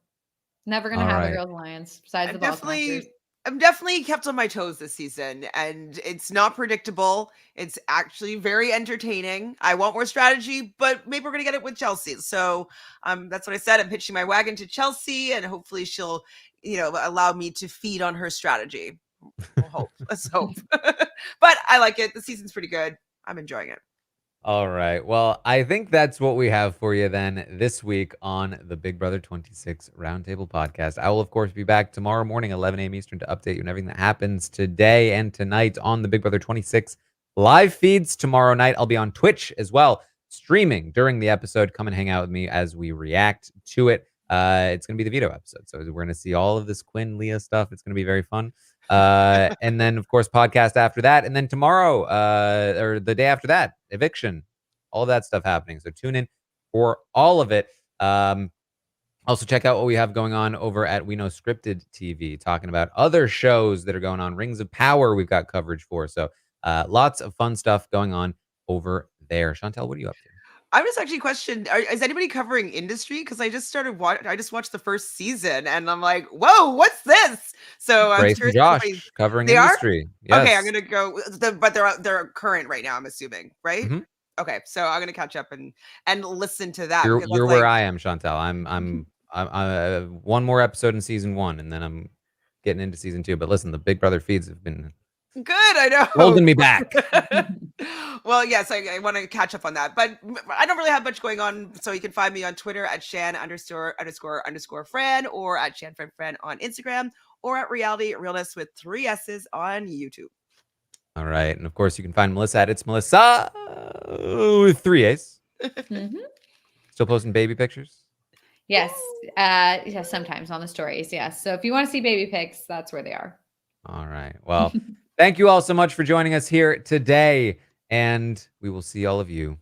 Never gonna have a girls alliance besides the ball sponsors. I'm definitely kept on my toes this season, and it's not predictable. It's actually very entertaining. I want more strategy, but maybe we're gonna get it with Chelsie. So that's what I said. I'm pitching my wagon to Chelsie, and hopefully she'll, allow me to feed on her strategy. We'll hope. Let's hope. But I like it. The season's pretty good. I'm enjoying it. All right. Well, I think that's what we have for you then this week on the Big Brother 26 Roundtable podcast. I will, of course, be back tomorrow morning, 11 a.m. Eastern, to update you on everything that happens today and tonight on the Big Brother 26 live feeds. Tomorrow night, I'll be on Twitch as well, streaming during the episode. Come and hang out with me as we react to it. It's going to be the veto episode. So we're going to see all of this Quinn, Leah stuff. It's going to be very fun. And then, of course, podcast after that. And then tomorrow, or the day after that, eviction, all of that stuff happening. So tune in for all of it. Also, check out what we have going on over at We Know Scripted TV, talking about other shows that are going on. Rings of Power, we've got coverage for. So lots of fun stuff going on over there. Chantele, what are you up to? I was actually questioned, is anybody covering industry? Because I just started I just watched the first season, and I'm like, whoa, what's this? So I'm Grace curious. and Josh covering They are? industry. Yes. Okay, I'm gonna go. But they're current right now, I'm assuming, right? Mhm. Okay, so I'm gonna catch up and listen to that. You're where I am, Chantele. I'm one more episode in season 1, and then I'm getting into season 2. But listen, the Big Brother feeds have been good. I know, holding me back. Well, yes, I want to catch up on that, but I don't really have much going on. So you can find me on Twitter at Shan___Fran, or at ShanFranFran on Instagram, or at Reality Realness with 3 S's on YouTube. All right. And of course, you can find Melissa at It's Melissa with 3 A's. Still posting baby pictures? Yes. Yes, sometimes on the stories. Yes. So if you want to see baby pics, that's where they are. All right. Well, thank you all so much for joining us here today. And we will see all of you